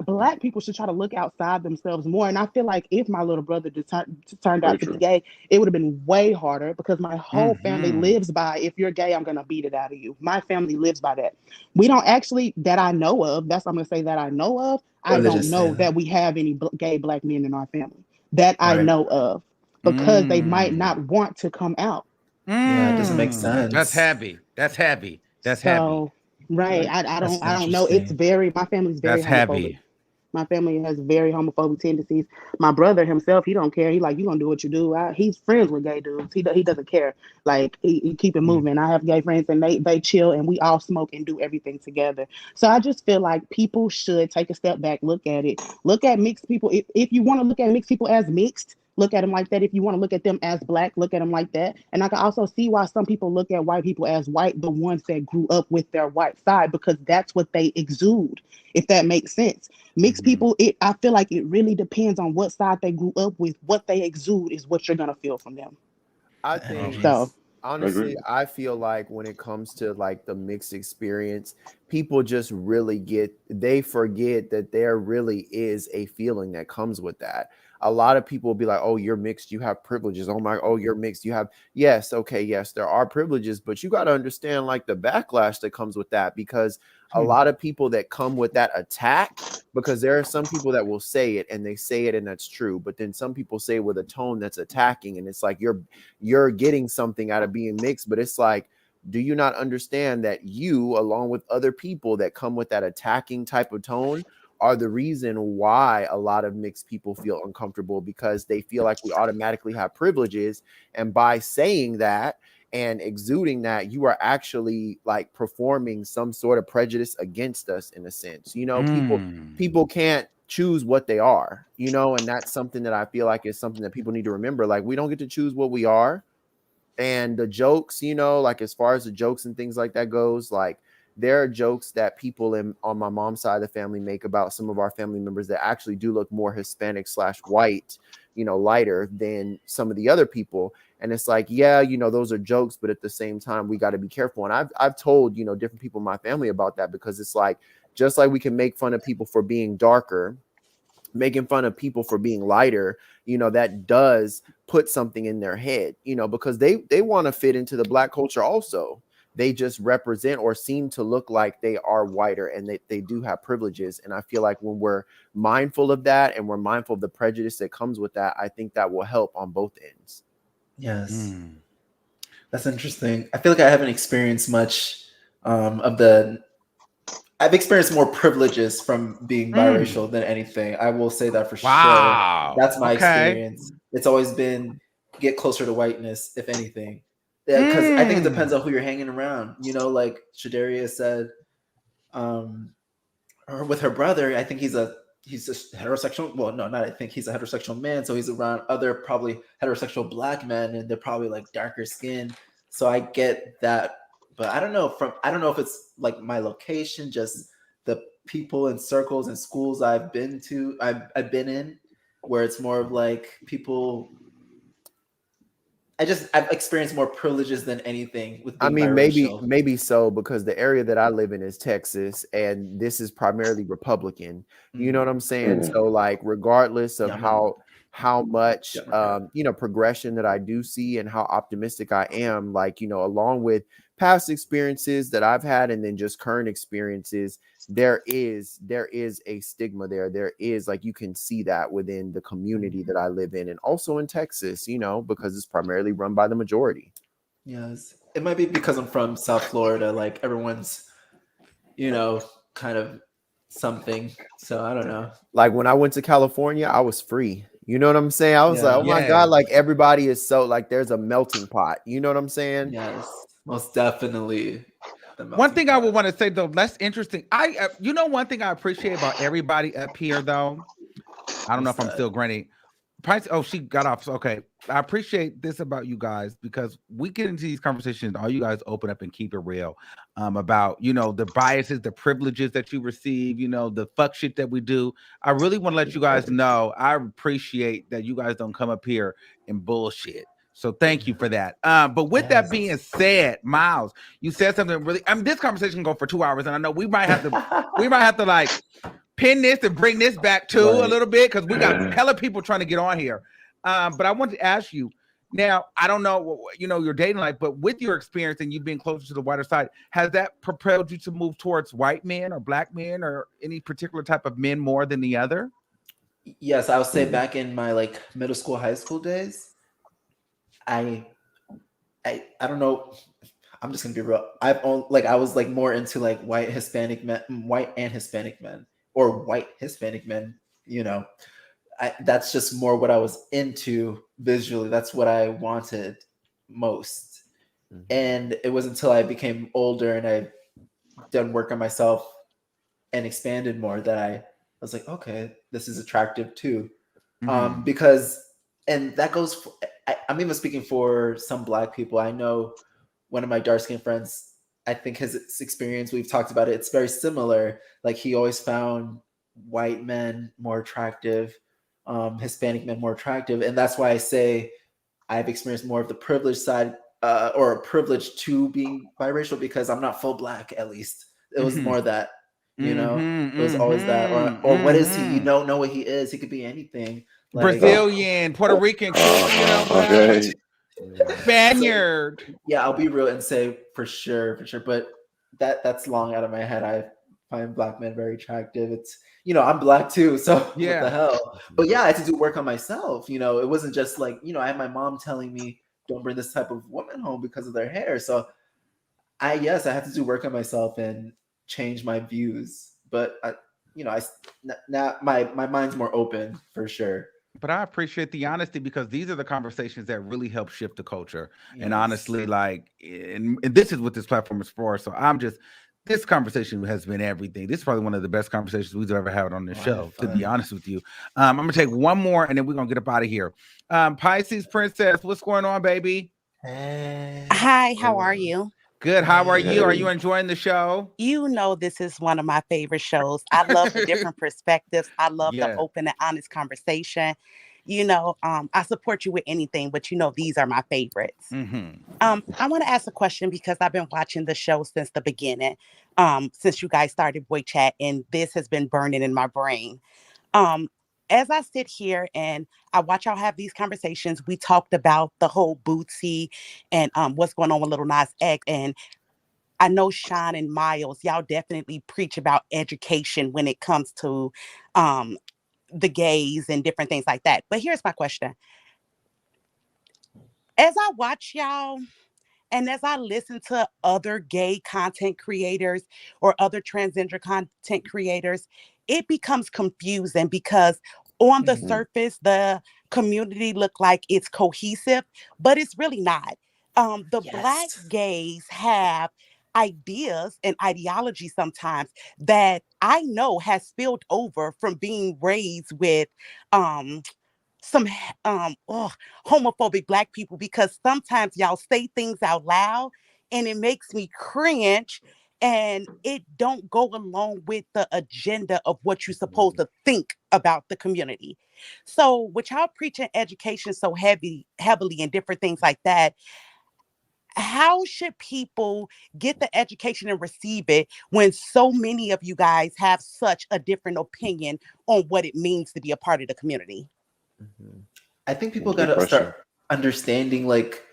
black people should try to look outside themselves more. And I feel like if my little brother turned out to be gay, it would have been way harder because my whole family lives by, if you're gay, I'm going to beat it out of you. My family lives by that. We don't actually, that I know of, that's what I'm going to say, that I know of, I don't know that we have any gay black men in our family that I know of because they might not want to come out. Yeah, it doesn't make sense. That's heavy. Right. I don't know. It's my family's very homophobic. Heavy. My family has very homophobic tendencies. My brother himself, he don't care. He like, you gonna do what you do. He's friends with gay dudes. He doesn't care. Like he keep it moving. I have gay friends and they chill and we all smoke and do everything together. So I just feel like people should take a step back, look at it, look at mixed people. If you want to look at mixed people as mixed, look at them like that. If you want to look at them as black, look at them like that. And I can also see why some people look at white people as white, the ones that grew up with their white side, because that's what they exude, if that makes sense. Mixed people, I feel like it really depends on what side they grew up with. What they exude is what you're going to feel from them. I think so. Honestly, I feel like when it comes to like the mixed experience, people just really they forget that there really is a feeling that comes with that. A lot of people will be like, oh, you're mixed, you have privileges. Oh, you're mixed, you have, yes, there are privileges, but you got to understand like the backlash that comes with that, because a lot of people that come with that attack, because there are some people that will say it and they say it and that's true, but then some people say it with a tone that's attacking, and it's like you're getting something out of being mixed, but it's like, do you not understand that you, along with other people that come with that attacking type of tone, are the reason why a lot of mixed people feel uncomfortable, because they feel like we automatically have privileges. And by saying that and exuding that, you are actually like performing some sort of prejudice against us in a sense. People can't choose what they are, you know, and that's something that I feel like is something that people need to remember. Like, we don't get to choose what we are. And the jokes, you know, like as far as the jokes and things like that goes, like there are jokes that people on my mom's side of the family make about some of our family members that actually do look more Hispanic / white, you know, lighter than some of the other people. And it's like, yeah, you know, those are jokes, but at the same time, we got to be careful. And I've told, you know, different people in my family about that, because it's like, just like we can make fun of people for being darker, making fun of people for being lighter, you know, that does put something in their head, you know, because they want to fit into the Black culture also. They just represent or seem to look like they are whiter, and they do have privileges. And I feel like when we're mindful of that and we're mindful of the prejudice that comes with that, I think that will help on both ends. Yes. That's interesting. I feel like I haven't experienced much of the... I've experienced more privileges from being biracial than anything. I will say that for sure. That's my experience. It's always been get closer to whiteness, if anything. Because I think it depends on who you're hanging around. You know, like Shadaria said, or with her brother, I think he's a heterosexual. Well, no, not I think he's a heterosexual man. So he's around other probably heterosexual Black men, and they're probably like darker skinned. So I get that. But I don't know if it's like my location, just the people and circles and schools I've been in, where it's more of like people. I've experienced more privileges than anything with being biracial. maybe so, because the area that I live in is Texas, and this is primarily Republican. You know what I'm saying? So like, regardless of how much you know, progression that I do see and how optimistic I am, like, you know, along with past experiences that I've had and then just current experiences, there is a stigma there. There is, like, you can see that within the community that I live in, and also in Texas, you know, because it's primarily run by the majority. Yes. It might be because I'm from South Florida, like everyone's, you know, kind of something. So I don't know. Like when I went to California, I was free. You know what I'm saying? I was like, oh my God, like everybody is so, like, there's a melting pot. You know what I'm saying? Yes, most definitely. One thing I would want to say though, less interesting. You know, one thing I appreciate about everybody up here though, I don't know if I'm still grinning. Oh, she got off. Okay. I appreciate this about you guys, because we get into these conversations, all you guys open up and keep it real about, you know, the biases, the privileges that you receive, you know, the fuck shit that we do. I really want to let you guys know, I appreciate that you guys don't come up here and bullshit. So thank you for that. But with that being said, Miles, you said something really, I mean, this conversation can go for 2 hours, and I know we might have to like pin this and bring this back too a little bit, because we got hella people trying to get on here. But I wanted to ask you now, I don't know, you know, your dating life, but with your experience and you being closer to the whiter side, has that propelled you to move towards white men or Black men or any particular type of men more than the other? Yes, I would say back in my like middle school, high school days, I don't know. I'm just gonna be real. I was like more into like white and Hispanic men, or white Hispanic men. You know, that's just more what I was into visually. That's what I wanted most. And it was until I became older and I done work on myself and expanded more that I was like, okay, this is attractive too. Because, and that goes, I'm even speaking for some Black people. I know one of my dark-skinned friends, I think his experience, we've talked about it, it's very similar. Like he always found white men more attractive, Hispanic men more attractive. And that's why I say I've experienced more of the privileged side, or a privilege to being biracial, because I'm not full Black, at least. It was more that, you know, it was always that, or what is he? You don't know what he is. He could be anything. Like, Brazilian, Puerto Rican, you know, okay. Spaniard. So, yeah, I'll be real and say for sure. But that's long out of my head. I find Black men very attractive. It's, you know, I'm Black too, so what the hell? But yeah, I had to do work on myself. You know, it wasn't just like, you know, I had my mom telling me, don't bring this type of woman home because of their hair. So I had to do work on myself and change my views. But now my mind's more open for sure. But I appreciate the honesty, because these are the conversations that really help shift the culture. Yes. And honestly, like, and this is what this platform is for. So I'm just this conversation has been everything. This is probably one of the best conversations we've ever had on the show, to be honest with you. I'm gonna take one more and then we're gonna get up out of here. Pisces Princess, what's going on, baby? Hey. Hi, how are you? Good. How are you? Are you enjoying the show? You know, this is one of my favorite shows. I love the different perspectives. I love the open and honest conversation. You know, I support you with anything, but you know, these are my favorites. I want to ask a question because I've been watching the show since the beginning, since you guys started Boy Chat, and this has been burning in my brain. As I sit here and I watch y'all have these conversations, we talked about the whole Bootsy and what's going on with Little Nas X, and I know Sean and Miles, y'all definitely preach about education when it comes to the gays and different things like that. But here's my question. As I watch y'all and as I listen to other gay content creators or other transgender content creators, it becomes confusing because on the surface, the community look like it's cohesive, but it's really not. The Black gays have ideas and ideology sometimes that I know has spilled over from being raised with some homophobic Black people, because sometimes y'all say things out loud and it makes me cringe and it don't go along with the agenda of what you're supposed to think about the community. So with y'all preaching education so heavily and different things like that, how should people get the education and receive it when so many of you guys have such a different opinion on what it means to be a part of the community? I think people got to start understanding, like,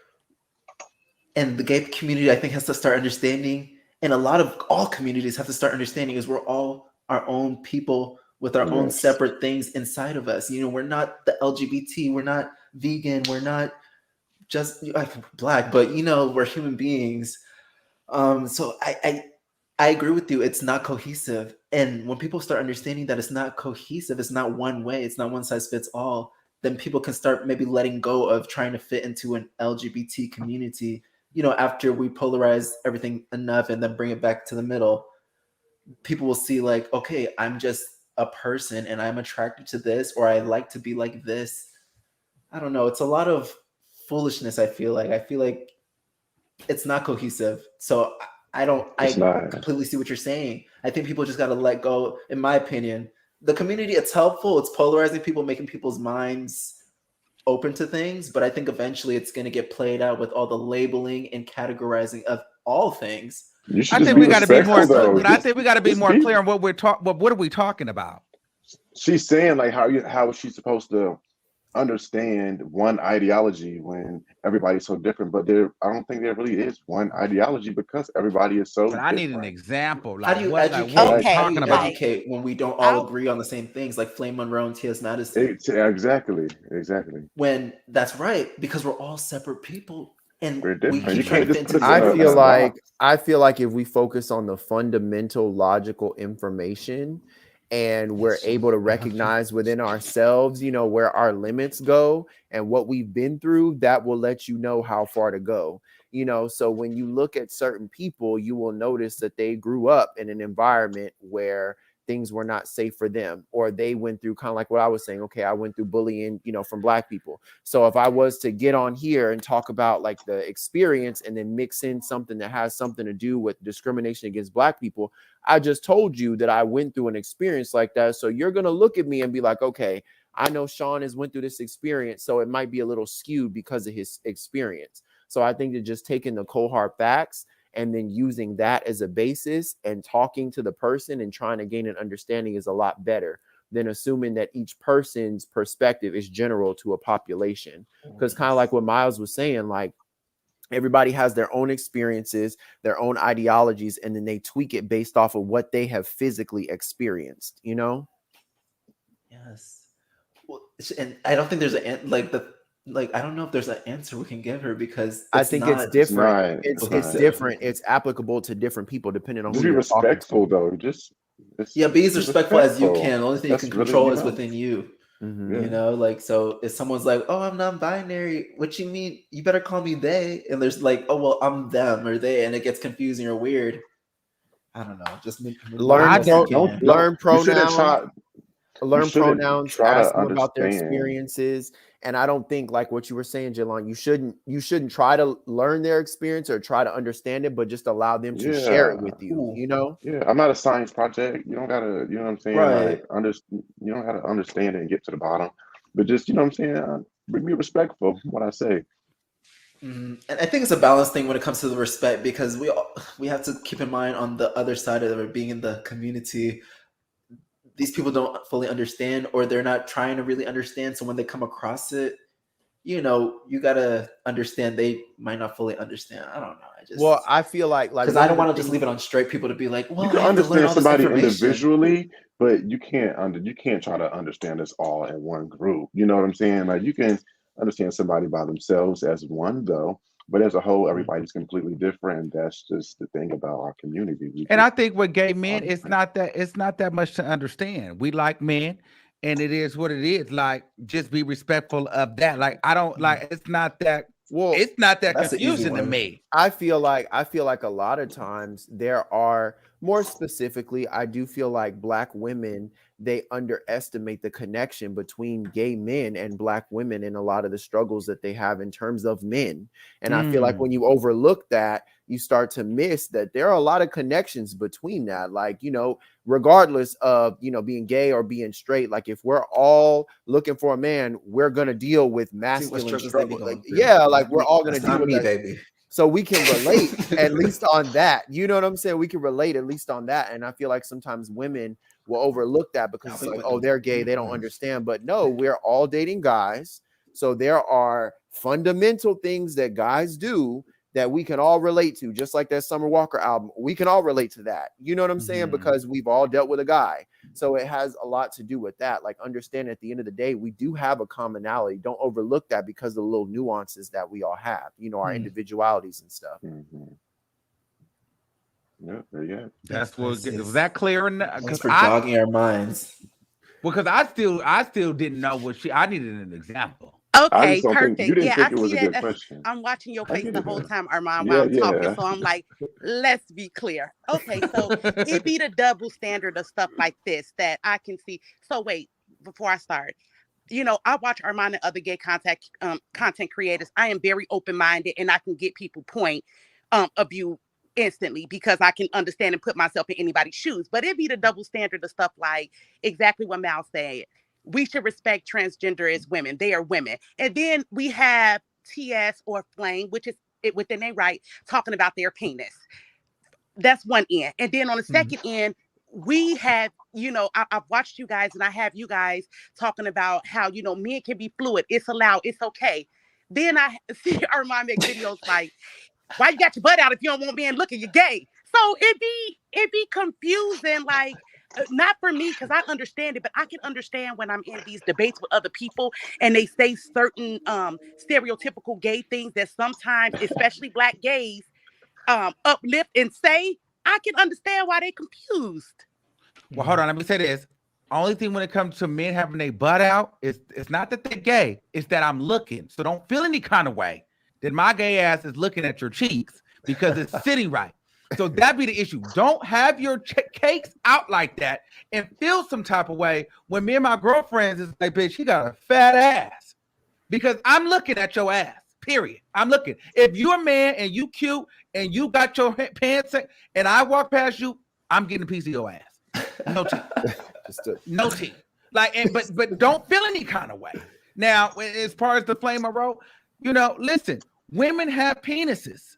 and the gay community, I think, has to start understanding, and a lot of all communities have to start understanding, is we're all our own people with our own separate things inside of us. You know, we're not the LGBT, we're not vegan, we're not just Black, but you know, we're human beings. So I agree with you. It's not cohesive. And when people start understanding that it's not cohesive, it's not one way, it's not one size fits all, then people can start maybe letting go of trying to fit into an LGBT community, you know, after we polarize everything enough and then bring it back to the middle. People will see like, okay, I'm just a person and I'm attracted to this, or I like to be like this. I don't know. It's a lot of foolishness. I feel like it's not cohesive. So I completely see what you're saying. I think people just got to let go. In my opinion, the community, it's helpful. It's polarizing people, making people's minds open to things. But I think eventually it's going to get played out with all the labeling and categorizing of all things. I think we got to be more. But I think we got to be more clear on what we're talking. What are we talking about? She's saying like how is she supposed to understand one ideology when everybody's so different? But I don't think there really is one ideology because everybody is so different. I need an example. Like, how do you educate? How do you educate when we don't all agree on the same things, like Flame Monroe and T.S. Madison? Exactly. When that's right, because we're all separate people. And we're different. I feel like if we focus on the fundamental logical information and we're able to recognize within ourselves, you know, where our limits go and what we've been through, that will let you know how far to go. You know, so when you look at certain people, you will notice that they grew up in an environment where things were not safe for them, or they went through kind of like what I was saying. Okay, I went through bullying, you know, from Black people. So if I was to get on here and talk about like the experience and then mix in something that has something to do with discrimination against Black people, I just told you that I went through an experience like that. So you're going to look at me and be like, okay, I know Sean has went through this experience, so it might be a little skewed because of his experience. So I think that just taking the cold hard facts and then using that as a basis and talking to the person and trying to gain an understanding is a lot better than assuming that each person's perspective is general to a population. Because kind of like what Miles was saying, like everybody has their own experiences, their own ideologies, and then they tweak it based off of what they have physically experienced, you know? Yes. Well, and I don't think there's I don't know if there's an answer we can give her, because I think it's different. It's different. It's applicable to different people depending on who you're respectful though. Be as respectful as you can. The only thing you can control is within you. You know, like, so if someone's like, oh, I'm non-binary, what you mean? You better call me they. And there's like, oh, well, I'm them or they, and it gets confusing or weird. I don't know. Just learn You shouldn't pronouns. Learn shouldn't pronouns, try to ask them about their understand. experiences. And I don't think, like what you were saying, Jalon, you shouldn't try to learn their experience or try to understand it, but just allow them to share it with you, you know? Yeah, I'm not a science project. You don't gotta, you know what I'm saying? Right. Like, you don't gotta understand it and get to the bottom. But just, you know what I'm saying? Be respectful of what I say. And I think it's a balance thing when it comes to the respect, because we have to keep in mind on the other side of it, being in the community, these people don't fully understand, or they're not trying to really understand. So when they come across it, you gotta understand they might not fully understand. I don't know. I feel like because I don't want to just leave it on straight people to be like, well, you can I have to learn understand all this somebody information individually, but you can't try to understand us all in one group. You know what I'm saying? Like, you can understand somebody by themselves as one, though. But as a whole, everybody's completely different. That's just the thing about our community. And I think with gay men, it's not that much to understand. We like men, and it is what it is. Like, just be respectful of that. Like, I don't like. It's not that. Well, it's not that that's the easy confusing to one. me. I feel like a lot of times there are, more specifically, I do feel like Black women, they underestimate the connection between gay men and Black women in a lot of the struggles that they have in terms of men. And I feel like when you overlook that, you start to miss that there are a lot of connections between that. Like, you know, regardless of, you know, being gay or being straight, like if we're all looking for a man, we're going to deal with masculine struggle. Like, yeah, like we're all going to deal with that. Baby. So we can relate at least on that. You know what I'm saying? We can relate at least on that. And I feel like sometimes women will overlook that because it's like, oh, they're gay, they don't understand. But no, we're all dating guys. So there are fundamental things that guys do that we can all relate to, just like that Summer Walker album. We can all relate to that. You know what I'm saying? Because we've all dealt with a guy. So it has a lot to do with that. Like, understand at the end of the day, we do have a commonality. Don't overlook that because of the little nuances that we all have, you know, our individualities and stuff. Yeah, there you go. That's what was that clear enough? Because for jogging our minds. Because I still didn't know what I needed an example. Okay, perfect. You didn't think I it was see a good that. question. I'm watching your face the whole time, Armand, while I'm talking. So I'm like, let's be clear. Okay, so it be the double standard of stuff like this that I can see. So wait, before I start, you know, I watch Armand and other gay content creators. I am very open-minded, and I can get people point of view instantly because I can understand and put myself in anybody's shoes. But it be the double standard of stuff like exactly what Mal said. We should respect transgender as women. They are women. And then we have TS or Flame, which is it within their right, talking about their penis. That's one end. And then on the second end, we have, you know, I've watched you guys and I have you guys talking about how, you know, men can be fluid. It's allowed. It's okay. Then I see Armand make videos like, why you got your butt out if you don't want men looking? You're gay. So it be confusing, like, not for me because I understand it, but I can understand when I'm in these debates with other people and they say certain stereotypical gay things that sometimes, especially Black gays, uplift and say. I can understand why they're confused. Well, hold on. Let me say this. Only thing when it comes to men having their butt out is it's not that they're gay. It's that I'm looking. So don't feel any kind of way that my gay ass is looking at your cheeks because it's sitting right. So that be the issue. Don't have your cakes out like that and feel some type of way when me and my girlfriends is like, bitch, she got a fat ass. Because I'm looking at your ass, period. I'm looking. If you're a man and you cute and you got your pants and I walk past you, I'm getting a piece of your ass. No tea. No tea. Like, but don't feel any kind of way. Now, as far as the flame I wrote, you know, listen, women have penises.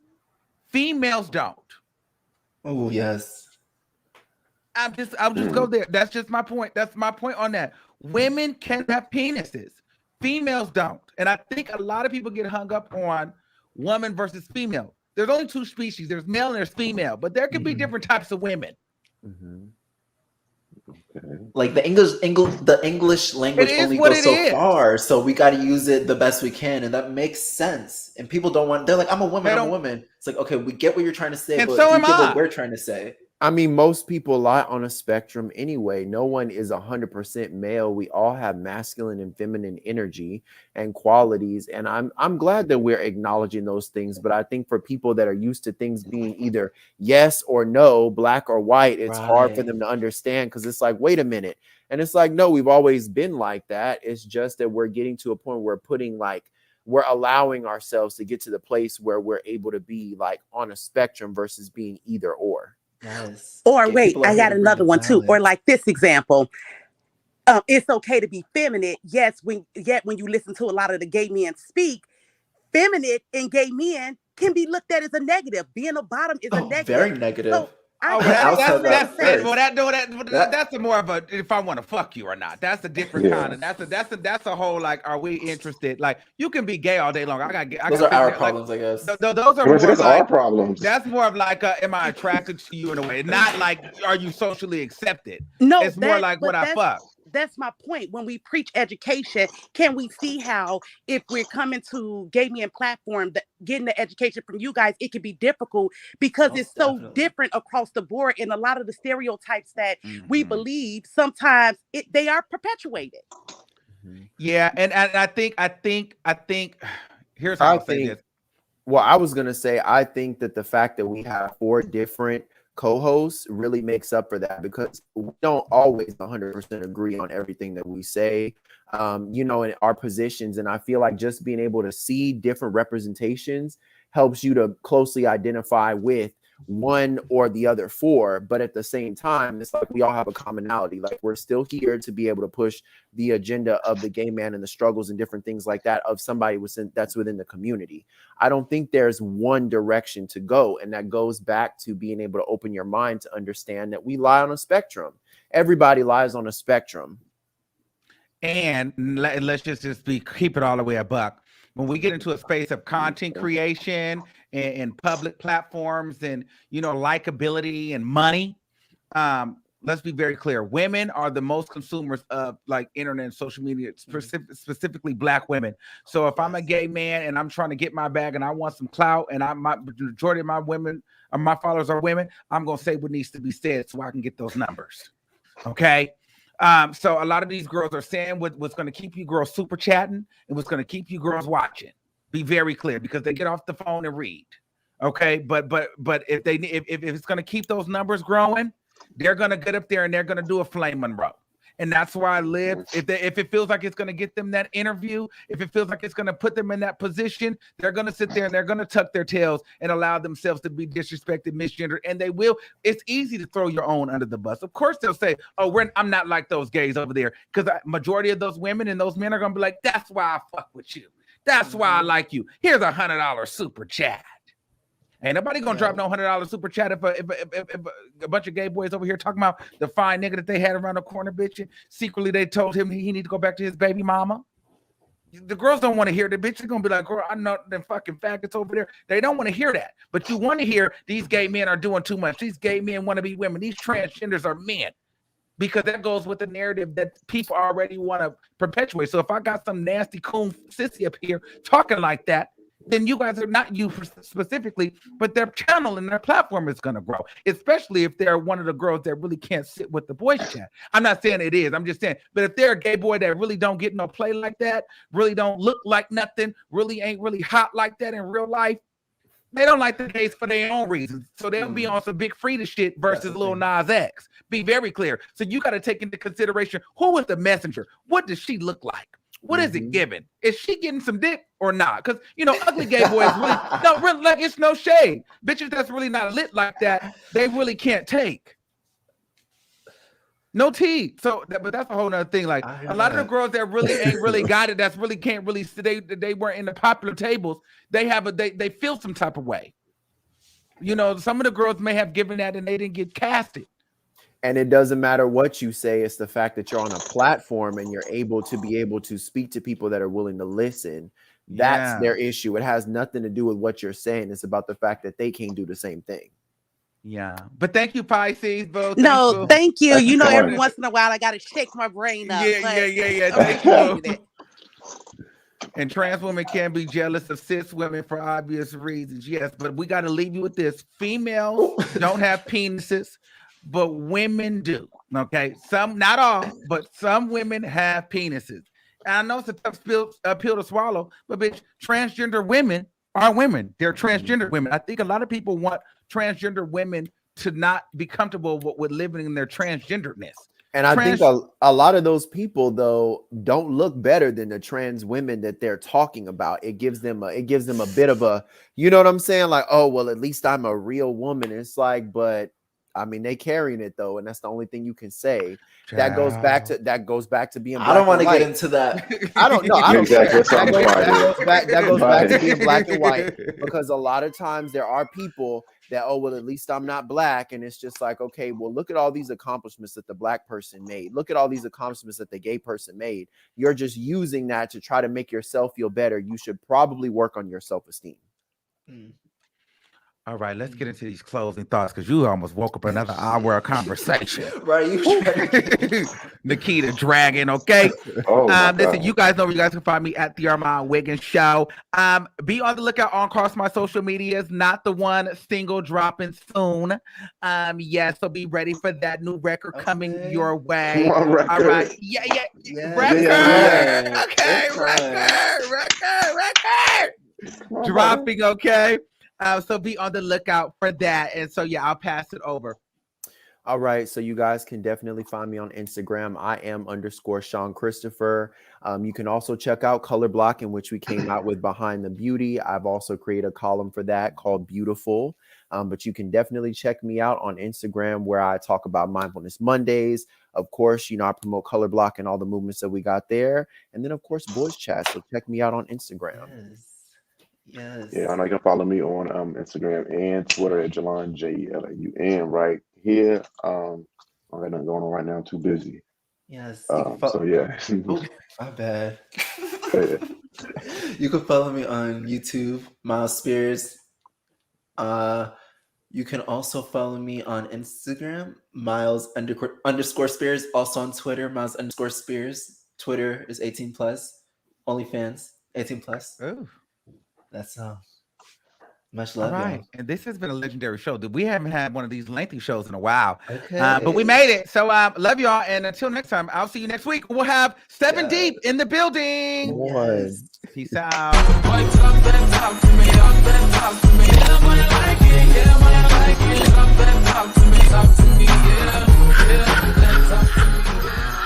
Females don't. Oh, yes. I'll just go there. That's just my point. That's my point on that. Women can have penises. Females don't. And I think a lot of people get hung up on woman versus female. There's only two species. There's male and there's female, but there could be different types of women. Like the English language only goes so far, so we got to use it the best we can, and that makes sense. And people don't want. They're like, "I'm a woman. I'm a woman." It's like, okay, we get what you're trying to say, and but so do you am get I. what we're trying to say? I mean, most people lie on a spectrum anyway. No one is 100% male. We all have masculine and feminine energy and qualities. And I'm glad that we're acknowledging those things. But I think for people that are used to things being either yes or no, black or white, it's hard for them to understand, because it's like, wait a minute. And it's like, no, we've always been like that. It's just that we're getting to a point where we're allowing ourselves to get to the place where we're able to be like on a spectrum versus being either or. Yes. Or wait, I got another one too. Or like this example. It's okay to be feminine. Yes, when you listen to a lot of the gay men speak, feminine and gay men can be looked at as a negative. Being a bottom is a negative. Very negative. So that's more of a if I want to fuck you or not. That's a different kind of. That's a whole like, are we interested? Like, you can be gay all day long. Those are our problems, I guess. Those are more like our problems. That's more of like, am I attracted to you in a way? Not like, are you socially accepted? No, it's more like, what I fuck. That's my point. When we preach education, can we see how if we're coming to gay men platform, that getting the education from you guys, it can be difficult because it's so different across the board, and a lot of the stereotypes that we believe sometimes they are perpetuated. Yeah, and I think here's how I'll say this. Well, I was gonna say, I think that the fact that we have 4 different co-hosts really makes up for that, because we don't always 100% agree on everything that we say, in our positions. And I feel like just being able to see different representations helps you to closely identify with one or the other 4. But at the same time, it's like we all have a commonality. Like, we're still here to be able to push the agenda of the gay man and the struggles and different things like that of somebody that's within the community. I don't think there's one direction to go. And that goes back to being able to open your mind to understand that we lie on a spectrum. Everybody lies on a spectrum. And let's just keep it all the way a buck. When we get into a space of content creation and public platforms and, likability and money, let's be very clear. Women are the most consumers of like internet and social media, specifically Black women. So if I'm a gay man and I'm trying to get my bag and I want some clout, and my majority of my women or my followers are women, I'm going to say what needs to be said so I can get those numbers. Okay. So a lot of these girls are saying what's going to keep you girls super chatting and what's going to keep you girls watching. Be very clear, because they get off the phone and read. Okay, but if it's going to keep those numbers growing, they're going to get up there and they're going to do a Flame Monroe. And that's where I live. If it feels like it's going to get them that interview, if it feels like it's going to put them in that position, they're going to sit there and they're going to tuck their tails and allow themselves to be disrespected, misgendered, and they will. It's easy to throw your own under the bus. Of course, they'll say, "Oh, I'm not like those gays over there," because majority of those women and those men are going to be like, "That's why I fuck with you. That's why I like you. Here's $100 super chat." Ain't nobody gonna drop no $100 super chat if a bunch of gay boys over here talking about the fine nigga that they had around the corner, bitch. And secretly they told him he need to go back to his baby mama. The girls don't want to hear the bitch. They're gonna be like, "Girl, I know them fucking faggots over there." They don't want to hear that. But you want to hear these gay men are doing too much. These gay men want to be women. These transgenders are men. Because that goes with the narrative that people already want to perpetuate. So if I got some nasty coon sissy up here talking like that, then you guys are not you specifically, but their channel and their platform is going to grow, especially if they're one of the girls that really can't sit with the boys chat. I'm not saying it is. I'm just saying, but if they're a gay boy that really don't get no play like that, really don't look like nothing, really ain't really hot like that in real life, they don't like the gays for their own reasons. So they'll be on some Big Frida shit versus Lil Nas X. Be very clear. So you got to take into consideration, who is the messenger? What does she look like? What is it giving? Is she getting some dick or not? Because, ugly gay boys really, like, it's no shade. Bitches that's really not lit like that, they really can't take. No tea. So, but that's a whole nother thing. Like, a lot of the girls that really ain't really got it, that's really can't really, they weren't in the popular tables, they feel some type of way. Some of the girls may have given that and they didn't get casted. And it doesn't matter what you say. It's the fact that you're on a platform and you're able to speak to people that are willing to listen. That's their issue. It has nothing to do with what you're saying. It's about the fact that they can't do the same thing. Yeah. But thank you, Pisces. Bro. Thank you. Every once in a while I got to shake my brain up. Yeah. Thank you. And trans women can be jealous of cis women for obvious reasons. Yes, but we got to leave you with this. Females don't have penises, but women do. Okay. Some, not all, but some women have penises. And I know it's a tough pill to swallow, but bitch, transgender women are women. They're transgender women. I think a lot of people want transgender women to not be comfortable with living in their transgenderness. And I think a lot of those people, though, don't look better than the trans women that they're talking about. It gives them a bit of a, you know what I'm saying? Like, oh, well, at least I'm a real woman. It's like, but I mean, they carrying it though, and that's the only thing you can say. That goes back to being black. I don't want to get into that. I don't know. I don't Exactly. that goes back to being black and white, because a lot of times there are people that, oh, well, at least I'm not black. And it's just like, okay, well, look at all these accomplishments that the black person made. Look at all these accomplishments that the gay person made. You're just using that to try to make yourself feel better. You should probably work on your self-esteem. All right, let's get into these closing thoughts, because you almost woke up another hour of conversation. Right, Nikita Dragon, okay? Listen, you guys know where you guys can find me at the Armand Wiggins Show. Be on the lookout on across my social medias, not the one single dropping soon. Yes, so be ready for that new record coming your way. All right. Yeah. Record. Okay, record. Dropping, okay? So be on the lookout for that. And so, yeah, I'll pass it over. All right. So you guys can definitely find me on Instagram. I am _Sean Christopher. You can also check out Color Block, in which we came out with Behind the Beauty. I've also created a column for that called Beautiful. But you can definitely check me out on Instagram, where I talk about Mindfulness Mondays. Of course, you know, I promote Color Block and all the movements that we got there. And then, of course, Voice Chat. So check me out on Instagram. Yes. Yeah, and you can follow me on Instagram and Twitter at Jelon, JELAUN, right here. I got nothing going on right now. I'm too busy. Yes. So yeah. My bad. You can follow me on YouTube, Miles Spears. You can also follow me on Instagram, Miles_Spears. Also on Twitter, Miles_Spears. Twitter is 18+. OnlyFans 18+. Ooh. That's much love. All right. Y'all. And this has been a legendary show. We haven't had one of these lengthy shows in a while. Okay. But we made it. So love y'all. And until next time, I'll see you next week. We'll have 7 Deep in the building. Yes. Peace out. Talk to me.